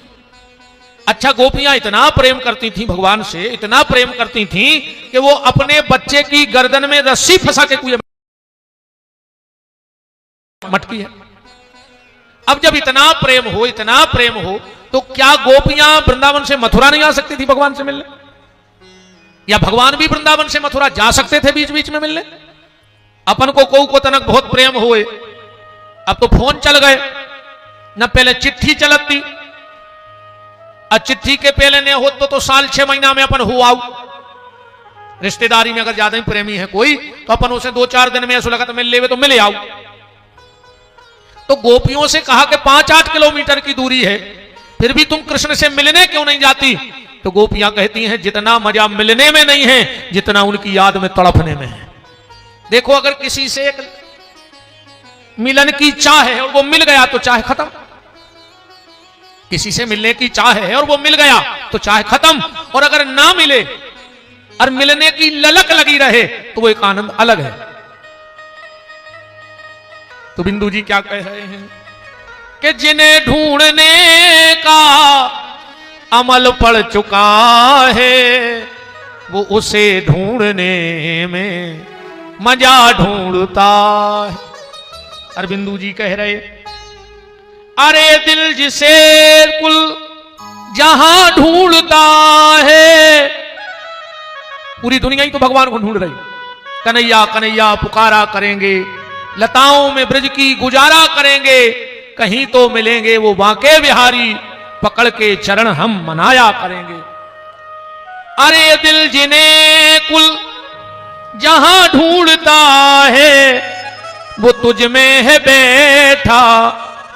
A: अच्छा गोपियां इतना प्रेम करती थी भगवान से, इतना प्रेम करती थी कि वो अपने बच्चे की गर्दन में रस्सी फंसा के कुएं मटकी है। अब जब इतना प्रेम हो, इतना प्रेम हो, तो क्या गोपियां वृंदावन से मथुरा नहीं आ सकती थी भगवान से मिलने? या भगवान भी वृंदावन से मथुरा जा सकते थे बीच बीच में मिलने? अपन को तनक बहुत प्रेम हुए, अब तो फोन चल गए, न पहले चिट्ठी चलत थी, और चिट्ठी के पहले ने हो तो साल 6 महीना में अपन हो आओ। रिश्तेदारी में अगर ज्यादा ही प्रेमी है कोई तो अपन उसे 2-4 दिन में ऐसा लगा तो मिल ले तो मिले आओ। तो गोपियों से कहा कि 5-8 किलोमीटर की दूरी है, फिर भी तुम कृष्ण से मिलने क्यों नहीं जाती? तो गोपियां कहती हैं जितना मजा मिलने में नहीं है जितना उनकी याद में तड़पने में है। देखो अगर किसी से एक मिलन की चाह है और वो मिल गया तो चाह खत्म, किसी से मिलने की चाह है और वो मिल गया तो चाह खत्म, और अगर ना मिले और मिलने की ललक लगी रहे तो वो एक आनंद अलग है। तो बिंदु जी क्या कह रहे हैं कि जिन्हें ढूंढने का अमल पड़ चुका है वो उसे ढूंढने में मजा ढूंढता है। और बिंदु जी कह रहे अरे दिल जिसे कुल जहां ढूंढता है, पूरी दुनिया ही तो भगवान को ढूंढ रही, कन्हैया कन्हैया पुकारा करेंगे, लताओं में ब्रज की गुजारा करेंगे, कहीं तो मिलेंगे वो बांके बिहारी, पकड़ के चरण हम मनाया करेंगे। अरे दिल जिन्हें कुल जहां ढूंढता है वो तुझ में है बैठा,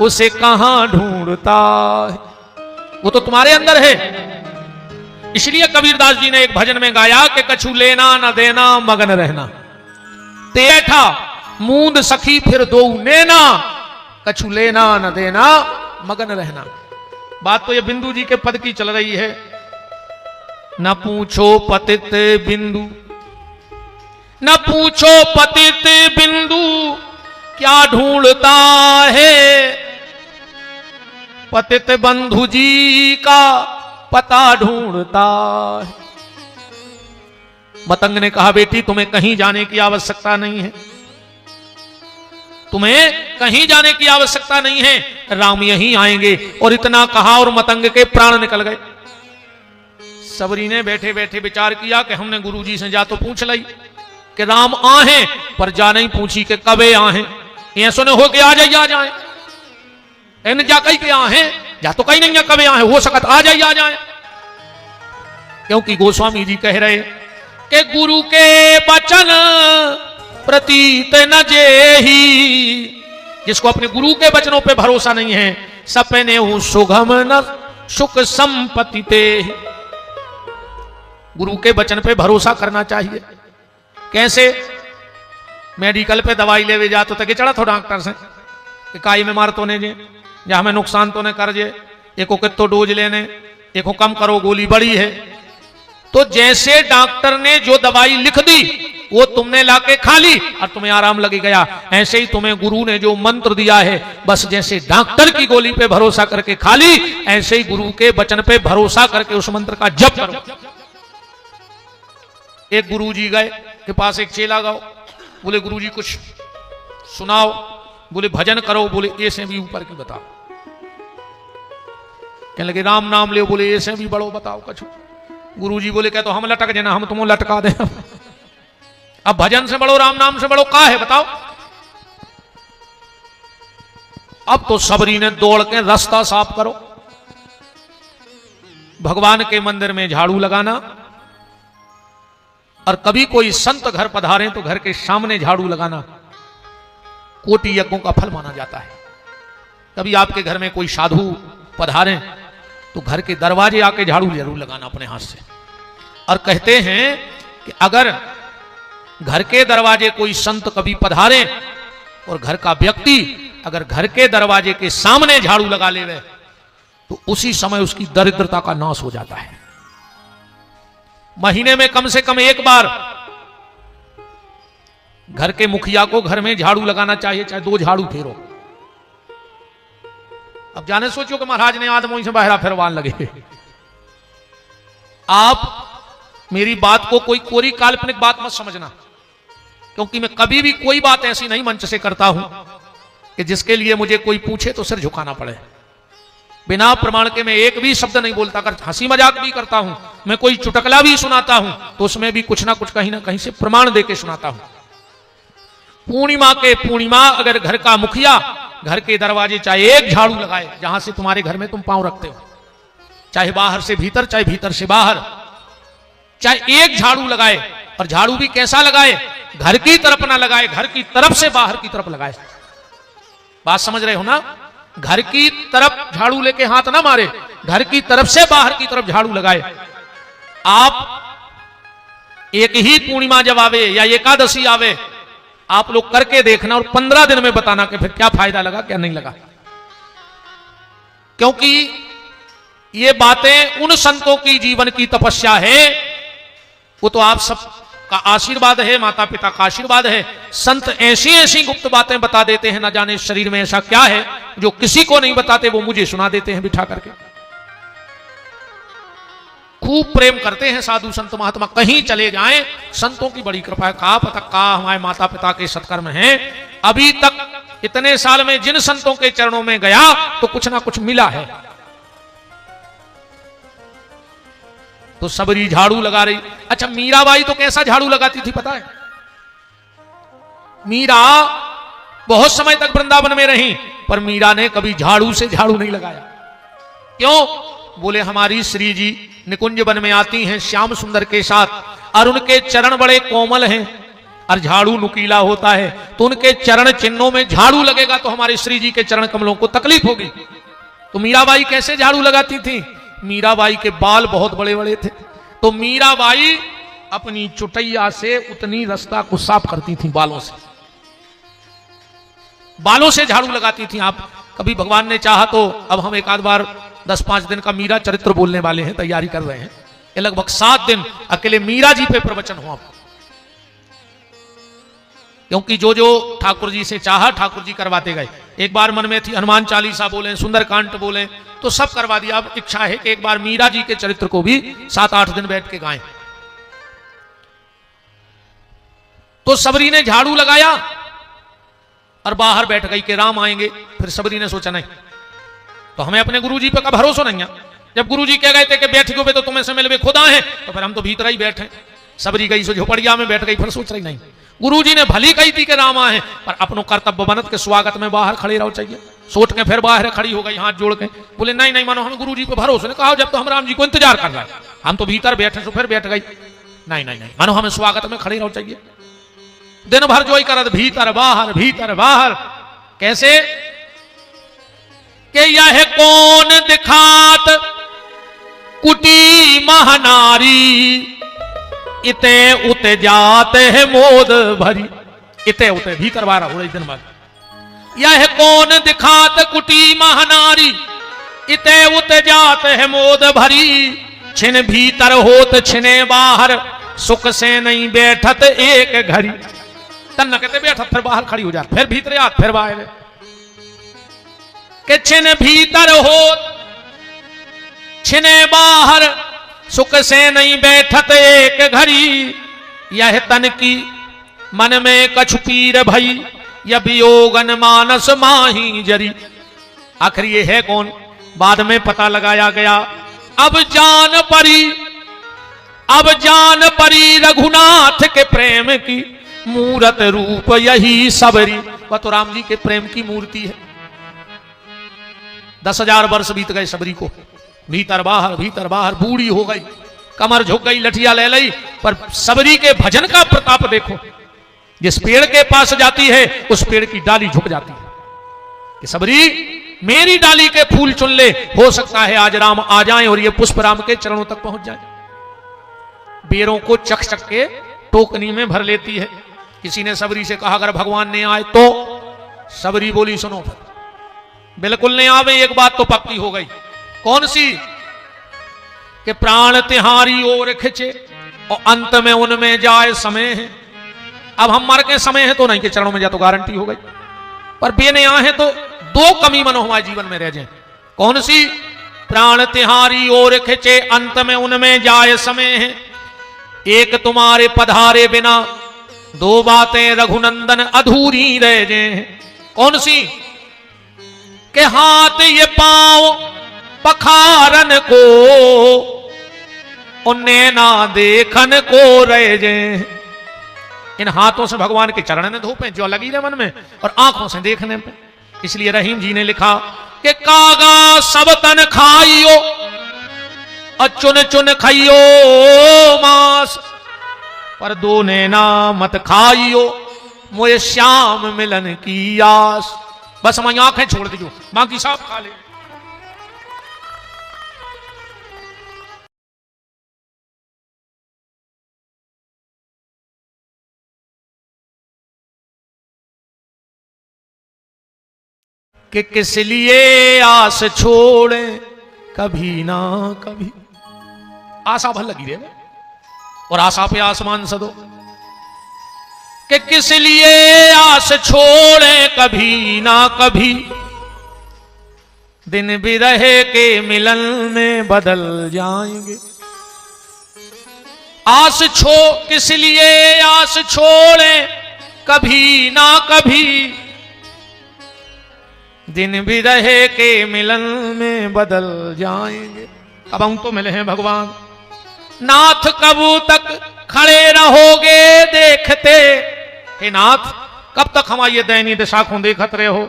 A: उसे कहां ढूंढता है, वो तो तुम्हारे अंदर है। इसलिए कबीरदास जी ने एक भजन में गाया कि कछु लेना न देना मगन रहना, बैठा मूंद सखी फिर दो नैना, कछु लेना न देना मगन रहना। बात तो ये बिंदु जी के पद की चल रही है। न पूछो पतित बिंदु, न पूछो पतित बिंदु क्या ढूंढता है, पतित बंधु जी का पता ढूंढता है। मतंग ने कहा बेटी तुम्हें कहीं जाने की आवश्यकता नहीं है, तुम्हें कहीं जाने की आवश्यकता नहीं है, राम यहीं आएंगे। और इतना कहा और मतंग के प्राण निकल गए। सबरी ने बैठे बैठे विचार किया कि हमने गुरुजी से जा तो पूछ ली कि राम आए, पर जा नहीं पूछी कि कबे आए, ये सुने हो के आ जाइए आ जाए, इन जा कहीं के आए, जा तो कहीं नहीं है कबे आए, हो सकत आ जाइए आ जाए। क्योंकि गोस्वामी जी कह रहे कि गुरु के वचन प्रतीत न जेही, जिसको अपने गुरु के वचनों पे भरोसा नहीं है, सपने सुगम न सुख संपत्ति ते। गुरु के वचन पे भरोसा करना चाहिए। कैसे? मेडिकल पे दवाई लेवे जा तो तके चढ़ा थो डॉक्टर से कि काई में मार तो ने जे, या हमें नुकसान तो ने कर जे, एको कितो डोज लेने, एको कम करो गोली बड़ी है। तो जैसे डॉक्टर ने जो दवाई लिख दी वो तुमने लाके खा ली और तुम्हें आराम लग गया, ऐसे ही तुम्हें गुरु ने जो मंत्र दिया है, बस जैसे डॉक्टर की गोली पे भरोसा करके खा ली, ऐसे ही गुरु के वचन पे भरोसा करके उस मंत्र का जप करो। एक गुरुजी गए के पास एक चेला गाओ, बोले गुरुजी कुछ सुनाओ, बोले भजन करो, बोले ए से भी ऊपर की बताओ। कहने लगे राम नाम ले, बोले ए से भी बड़ो बताओ कछु। गुरुजी बोले क्या तो हम लटक जाना, हम तुम्हें लटका दे। अब भजन से बड़ो राम नाम से बड़ो का है बताओ। अब तो सबरी ने दौड़ के रास्ता साफ करो, भगवान के मंदिर में झाड़ू लगाना, और कभी कोई संत घर पधारे तो घर के सामने झाड़ू लगाना कोटि यज्ञों का फल माना जाता है। कभी आपके घर में कोई साधु पधारे तो घर के दरवाजे आके झाड़ू जरूर लगाना अपने हाथ से। और कहते हैं कि अगर घर के दरवाजे कोई संत कभी पधारे और घर का व्यक्ति अगर घर के दरवाजे के सामने झाड़ू लगा लेवे तो उसी समय उसकी दरिद्रता का नाश हो जाता है। महीने में कम से कम एक बार घर के मुखिया को घर में झाड़ू लगाना चाहिए, चाहे 2 झाड़ू फेरो। अब जाने सोचो कि महाराज ने आदमों से बहरा फिरवान लगे। आप मेरी बात को कोई कोरी काल्पनिक बात मत समझना, क्योंकि मैं कभी भी कोई बात ऐसी नहीं मंच से करता हूं कि जिसके लिए मुझे कोई पूछे तो सिर झुकाना पड़े। बिना प्रमाण के मैं एक भी शब्द नहीं बोलता। अगर हंसी मजाक भी करता हूं, मैं कोई चुटकला भी सुनाता हूं तो उसमें भी कुछ ना कुछ कहीं ना कहीं से प्रमाण देके सुनाता हूं। पूर्णिमा अगर घर का मुखिया घर के दरवाजे चाहे एक झाड़ू लगाए, जहां से तुम्हारे घर में तुम पांव रखते हो, चाहे बाहर से भीतर चाहे भीतर से बाहर, चाहे एक झाड़ू लगाए, और झाड़ू भी कैसा लगाए, घर की तरफ ना लगाए, घर की तरफ से बाहर की तरफ लगाए। बात समझ रहे हो ना? घर की तरफ झाड़ू लेके हाथ ना मारे, घर की तरफ से बाहर की तरफ झाड़ू लगाए। आप एक ही पूर्णिमा जब आवे या एकादशी आवे, आप लोग करके देखना और 15 दिन में बताना कि फिर क्या फायदा लगा क्या नहीं लगा। क्योंकि ये बातें उन संतों की जीवन की तपस्या है, वो तो आप सब का आशीर्वाद है, माता पिता का आशीर्वाद है। संत ऐसी ऐसी गुप्त बातें बता देते हैं, ना जाने शरीर में ऐसा क्या है जो किसी को नहीं बताते, वो मुझे सुना देते हैं बिठा करके। खूब प्रेम करते हैं साधु संत महात्मा, कहीं चले जाएं संतों की बड़ी कृपा है। कहा पता कहा हमारे माता पिता के सत्कर्म हैं, अभी तक इतने साल में जिन संतों के चरणों में गया तो कुछ ना कुछ मिला है। तो सबरी झाड़ू लगा रही। अच्छा, मीराबाई तो कैसा झाड़ू लगाती थी पता है? मीरा बहुत समय तक वृंदावन में रही, पर मीरा ने कभी झाड़ू से झाड़ू नहीं लगाया। क्यों? बोले हमारी श्री जी निकुंज वन में आती हैं श्याम सुंदर के साथ, और उनके चरण बड़े कोमल हैं और झाड़ू नुकीला होता है, तो उनके चरण चिन्हों में झाड़ू लगेगा तो हमारे श्री जी के चरण कमलों को तकलीफ होगी। तो मीराबाई कैसे झाड़ू लगाती थी? मीराबाई के बाल बहुत बड़े बड़े थे, तो मीराबाई अपनी चुटैया से उतनी रास्ता को साफ करती थी बालों से, बालों से झाड़ू लगाती थी। आप कभी भगवान ने चाहा तो अब हम एक आध बार 10-5 दिन का मीरा चरित्र बोलने वाले हैं, तैयारी कर रहे हैं। ये लगभग 7 दिन अकेले मीरा जी पे प्रवचन हुआ, क्योंकि जो जो ठाकुर जी से चाहा ठाकुर जी करवाते गए। एक बार मन में थी हनुमान चालीसा बोले, सुंदरकांड बोले, तो सब करवा दिया। अब इच्छा है कि एक बार मीरा जी के चरित्र को भी 7-8 दिन बैठ के गाएं। तो सबरी ने झाड़ू लगाया और बाहर बैठ गई कि राम आएंगे। फिर सबरी ने सोचा नहीं, तो हमें अपने गुरुजी पे का भरोसा नहीं है। जब गुरुजी कह गए थे कि बैठियो पे तो तुम्हें से मिलवे खुदा है, तो फिर हम तो भीतर ही बैठे। सबरी गई सो झोपड़िया में बैठ गई, फिर सोच रही नहीं, गुरुजी ने भली कही थी कि राम आए, पर अपनों कर्तव्य बनत के स्वागत में बाहर खड़े रहो चाहिए। सोच के फिर बाहर खड़ी हो गई हाथ जोड़ के, बोले नहीं नहीं मानो हम गुरुजी पे भरोसा। ने कहा जब तो हम राम जी को इंतजार कर रहे हैं, हम तो भीतर बैठे, तो फिर बैठ गई। नहीं नहीं नहीं मानो हमें स्वागत में खड़े रहो चाहिए। दिन भर जो ही करत भीतर बाहर। कैसे कि यह कौन दिखात कुटी महानारी, इते उते जाते है मोद भरी। इते उते भीतर बाहर हो रही दिन भर। यह कौन दिखात कुटी महानारी, इते उते जाते है मोद भरी। छिन भीतर होत छिने बाहर, सुख से नहीं बैठत एक घड़ी। तन कहते बैठत फिर बाहर खड़ी हो जात, फिर भीतर आत फिर बाहर। के छिन भीतर होत छिने बाहर, सुख से नहीं बैठत एक घड़ी। यह तन की मन में कछु पीर भई, यह वियोगन मानस माही जरी। आखिर ये है कौन? बाद में पता लगाया गया। अब जान परी रघुनाथ के प्रेम की मूरत रूप यही सबरी। वह तो राम जी के प्रेम की मूर्ति है। 10,000 वर्ष बीत गए सबरी को, भीतर बाहर बूढ़ी हो गई, कमर झुक गई, लठिया ले ली, पर सबरी के भजन का प्रताप देखो। जिस पेड़ के पास जाती है उस पेड़ की डाली झुक जाती है कि सबरी मेरी डाली के फूल चुन ले, हो सकता है आज राम आ जाएं और ये पुष्प राम के चरणों तक पहुंच जाए। बेरों को चक चक के टोकनी में भर लेती है। किसी ने सबरी से कहा अगर भगवान ने आए तो? सबरी बोली सुनो फिर बिल्कुल नहीं आवे। एक बात तो पक्की हो गई, कौन सी? कि प्राण तिहारी ओर खिंचे और अंत में उनमें जाए समय है। अब हम मर के समय है तो नहीं, के चरणों में जा तो गारंटी हो गई, पर बेने आ है तो 2 कमी मनो हमारे जीवन में रह जाए। कौन सी? प्राण तिहारी ओर खिंचे अंत में उनमें जाए समय है। एक तुम्हारे पधारे बिना 2 बातें रघुनंदन अधूरी रह जाए। कौन सी? के हाथ ये पांव पखारन को और नैना देखन को रह जाए। इन हाथों से भगवान के चरण ने धोपे जो लगी रहे मन में, और आंखों से देखने पे। इसलिए रहीम जी ने लिखा कि कागा सब तन खाइयो और चुन चुन खाइयो मांस, पर 2 नैना मत खाइयो मोए श्याम मिलन की आस। बस हमारी आंखें छोड़ दीजिए, बाकी सब खा ले। कि किस लिए आस छोड़े कभी ना कभी। आशा भल लगी रे और आशा पे आसमान सदो कि किस लिए आस छोड़े कभी ना कभी, दिन भी रहे के मिलन में बदल जाएंगे। किस लिए आस छोड़े कभी ना कभी, दिन भी रहे के मिलन में बदल जाएंगे। अब हम तो मिले हैं भगवान नाथ, कब तक खड़े रहोगे देखते। हे नाथ, कब तक हमारी ये दयनीय दशा को देखते रहे हो।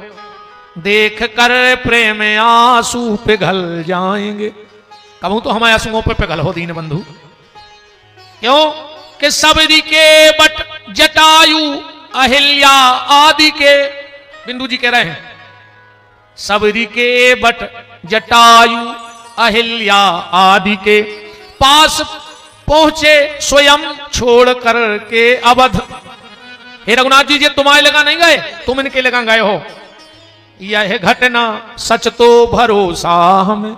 A: देख कर प्रेम आंसू पिघल जाएंगे। कबू तो हमारे आंसुओं पे पिघल हो दीन बंधु। क्यों कि सबरी के बट जटायु अहिल्या आदि के, बिंदु जी कह रहे हैं सबरी के बट जटायु अहिल्या आदि के पास पहुंचे स्वयं छोड़ कर के अवध। हे रघुनाथ जी, ये तुम्हारे लगा नहीं गए, तुम इनके लगा गए हो। यह घटना सच तो भरोसा हमें,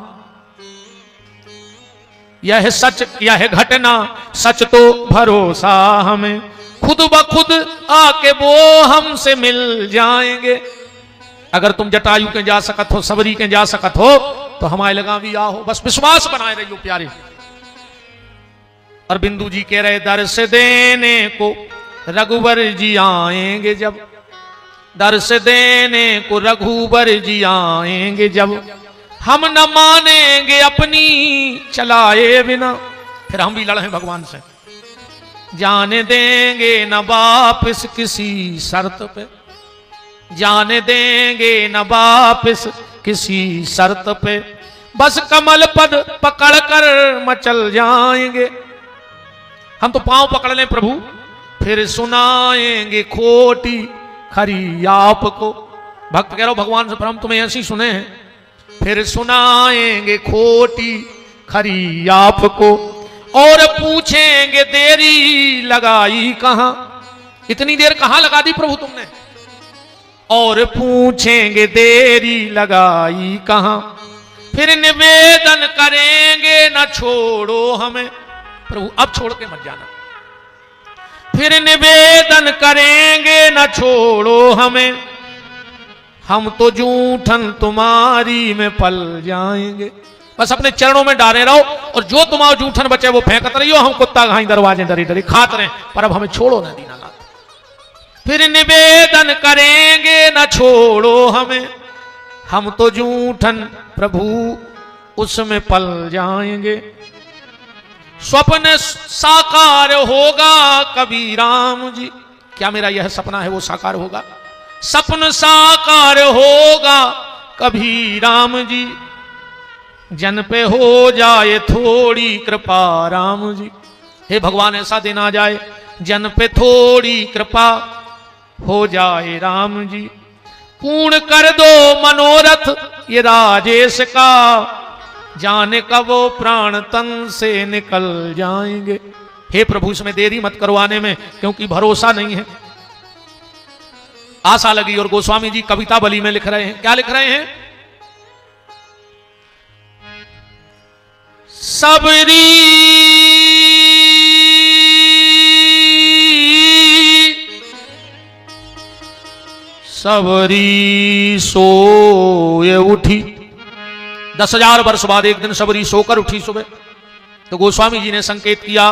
A: यह घटना सच तो भरोसा हमें, खुद ब खुद आके वो हमसे मिल जाएंगे। अगर तुम जटायु के जा सकत हो, सबरी के जा सकत हो, तो हमारे लगा भी आओ। बस विश्वास बनाए रहियो प्यारे। और बिंदु जी कह रहे दर्श देने को रघुवर जी आएंगे जब, दर्श देने को रघुवर जी आएंगे जब, हम न मानेंगे अपनी चलाए बिना। फिर हम भी लड़े भगवान से, जाने देंगे न वापिस किसी शर्त पे, जाने देंगे न वापिस किसी शर्त पे, बस कमल पद पकड़ कर मचल जाएंगे। हम तो पांव पकड़ लें प्रभु, फिर सुनाएंगे खोटी खरी आपको। भक्त कह रहा हूं भगवान से, हम तुम्हें ऐसी सुने हैं, फिर सुनाएंगे खोटी खरी आपको, और पूछेंगे देरी लगाई कहां। इतनी देर कहां लगा दी प्रभु तुमने, और पूछेंगे देरी लगाई कहां, फिर निवेदन करेंगे न छोड़ो हमें। प्रभु अब छोड़ के मत जाना, फिर निवेदन करेंगे न छोड़ो हमें, हम तो जूठन तुम्हारी में पल जाएंगे। बस अपने चरणों में डाले रहो, और जो तुम्हारा जूठन बचे वो फेंकत रहियो। हम कुत्ता घाई दरवाजे डरी डरी खात रहे, पर अब हमें छोड़ो ना दीनानाथ। फिर निवेदन करेंगे न छोड़ो हमें, हम तो जूठन प्रभु उसमें पल जाएंगे। स्वप्न साकार होगा कभी राम जी, क्या मेरा यह सपना है वो साकार होगा। सपन साकार होगा कभी राम जी, जन पे हो जाए थोड़ी कृपा राम जी। हे भगवान, ऐसा दिन आ जाए जन पे थोड़ी कृपा हो जाए राम जी। पूर्ण कर दो मनोरथ ये राजेश का, जाने कब वो प्राण तन से निकल जाएंगे। हे प्रभु, इसमें देरी मत करवाने में, क्योंकि भरोसा नहीं है। आशा लगी। और गोस्वामी जी कविता बली में लिख रहे हैं, क्या लिख रहे हैं। सबरी सबरी सोए उठी। 10,000 वर्ष बाद एक दिन सबरी सोकर उठी सुबह। तो गोस्वामी जी ने संकेत किया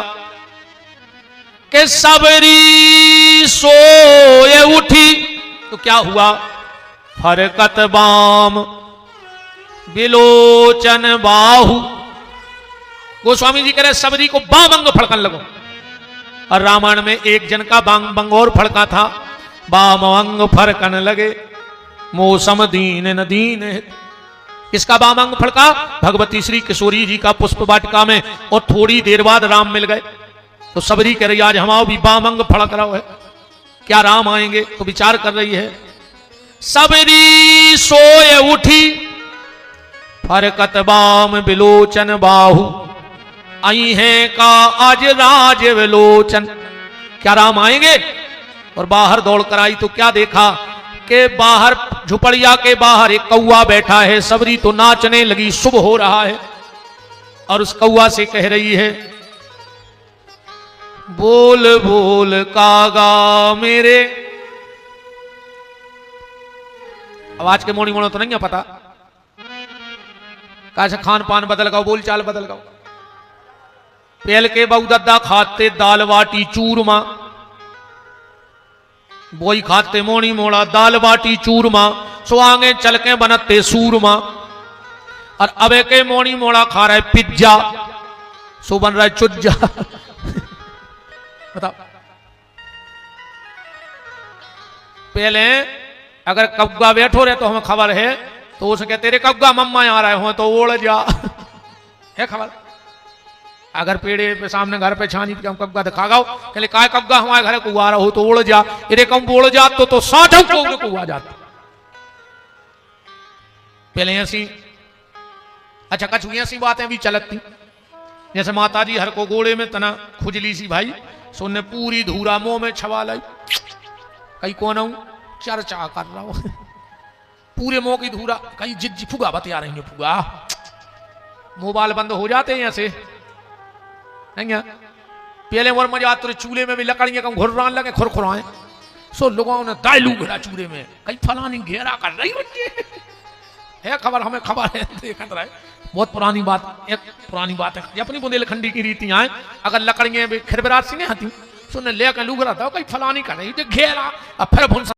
A: कि सबरी सोए उठी। तो क्या हुआ। फरकत बाम बिलोचन बाहु। गोस्वामी जी कह रहे सबरी को बाम अंग फड़कन लगो। और रामायण में एक जन का बांग और फड़का था, बाम अंग फड़कन लगे मौसम दीन न दीन। इसका बाम अंग फड़का भगवती श्री किशोरी जी का पुष्प वाटिका में, और थोड़ी देर बाद राम मिल गए। तो सबरी कह रही आज हमारा भी बाम अंग फड़क रहा है, क्या राम आएंगे। तो विचार कर रही है। सबरी सोए उठी फरकत बाम बिलोचन बाहु। आई है का आज राज विलोचन, क्या राम आएंगे। और बाहर दौड़ कर आई तो क्या देखा। के बाहर, झुपड़िया के बाहर एक कौआ बैठा है। सबरी तो नाचने लगी, शुभ हो रहा है, और उस कौआ से कह रही है, बोल बोल कागा मेरे। आवाज के मोड़ी मोड़ो तो नहीं है पता, कैसे खान पान बदल गओ, बोल चाल बदल गओ। पहल के बहु दद्दा खाते दाल बाटी चूरमा, वही खाते मोनी मोड़ा दाल बाटी चूरमा। सो आगे चल के बनते सूरमा, और अब के मोनी मोड़ा खा रहा है पिज्जा, सो बन रहा है चुज्जा। बताओ, पहले अगर कब्गा बैठो रहे तो हमें खबर है, तो उसे कहते रे कब्गा मम्मा आ रहे हो तो ओढ़ जा। है खबर? अगर पेड़े पे सामने घर पे छानी पे हम कब्गा दिखा गाओ, कहले काय कब्गा हमारे घर को आ रहा हो तो ओढ़ जा। इरे कम बोल जा तो 60 को आ जाता। पहले ऐसी, अच्छा कछ ऐसी बातें भी चलती, जैसे माता जी हर को गोड़े में तना खुजली सी भाई, सो ने पूरी धूरा मुंह में छवा लाई। कहीं कौन हूं चर्चा कर रहा हूं, पूरे मुंह की धूरा, कहीं जिज्जी फुगा बतिया रही है, फुगा मोबाइल बंद हो जाते हैं ऐसे नहीं है। पहले और मजा तो चूल्हे में भी लकड़ियां कम घुर्रान लगे, खुरखुराए, सो लोगों ने दालू घेरा चूल्हे में, कहीं फलानी घेरा कर रही बच्चे। है खबर, हमें खबर है, देखते रहे। बहुत पुरानी बात, एक पुरानी बात है, अपनी बुंदेलखंडी की रीतियां हैं। अगर लकड़ियां भी खिरबरात सी नहीं आती, सो ने लेकर लूग रहा था, कहीं फलानी कर रही घेरा, अब फिर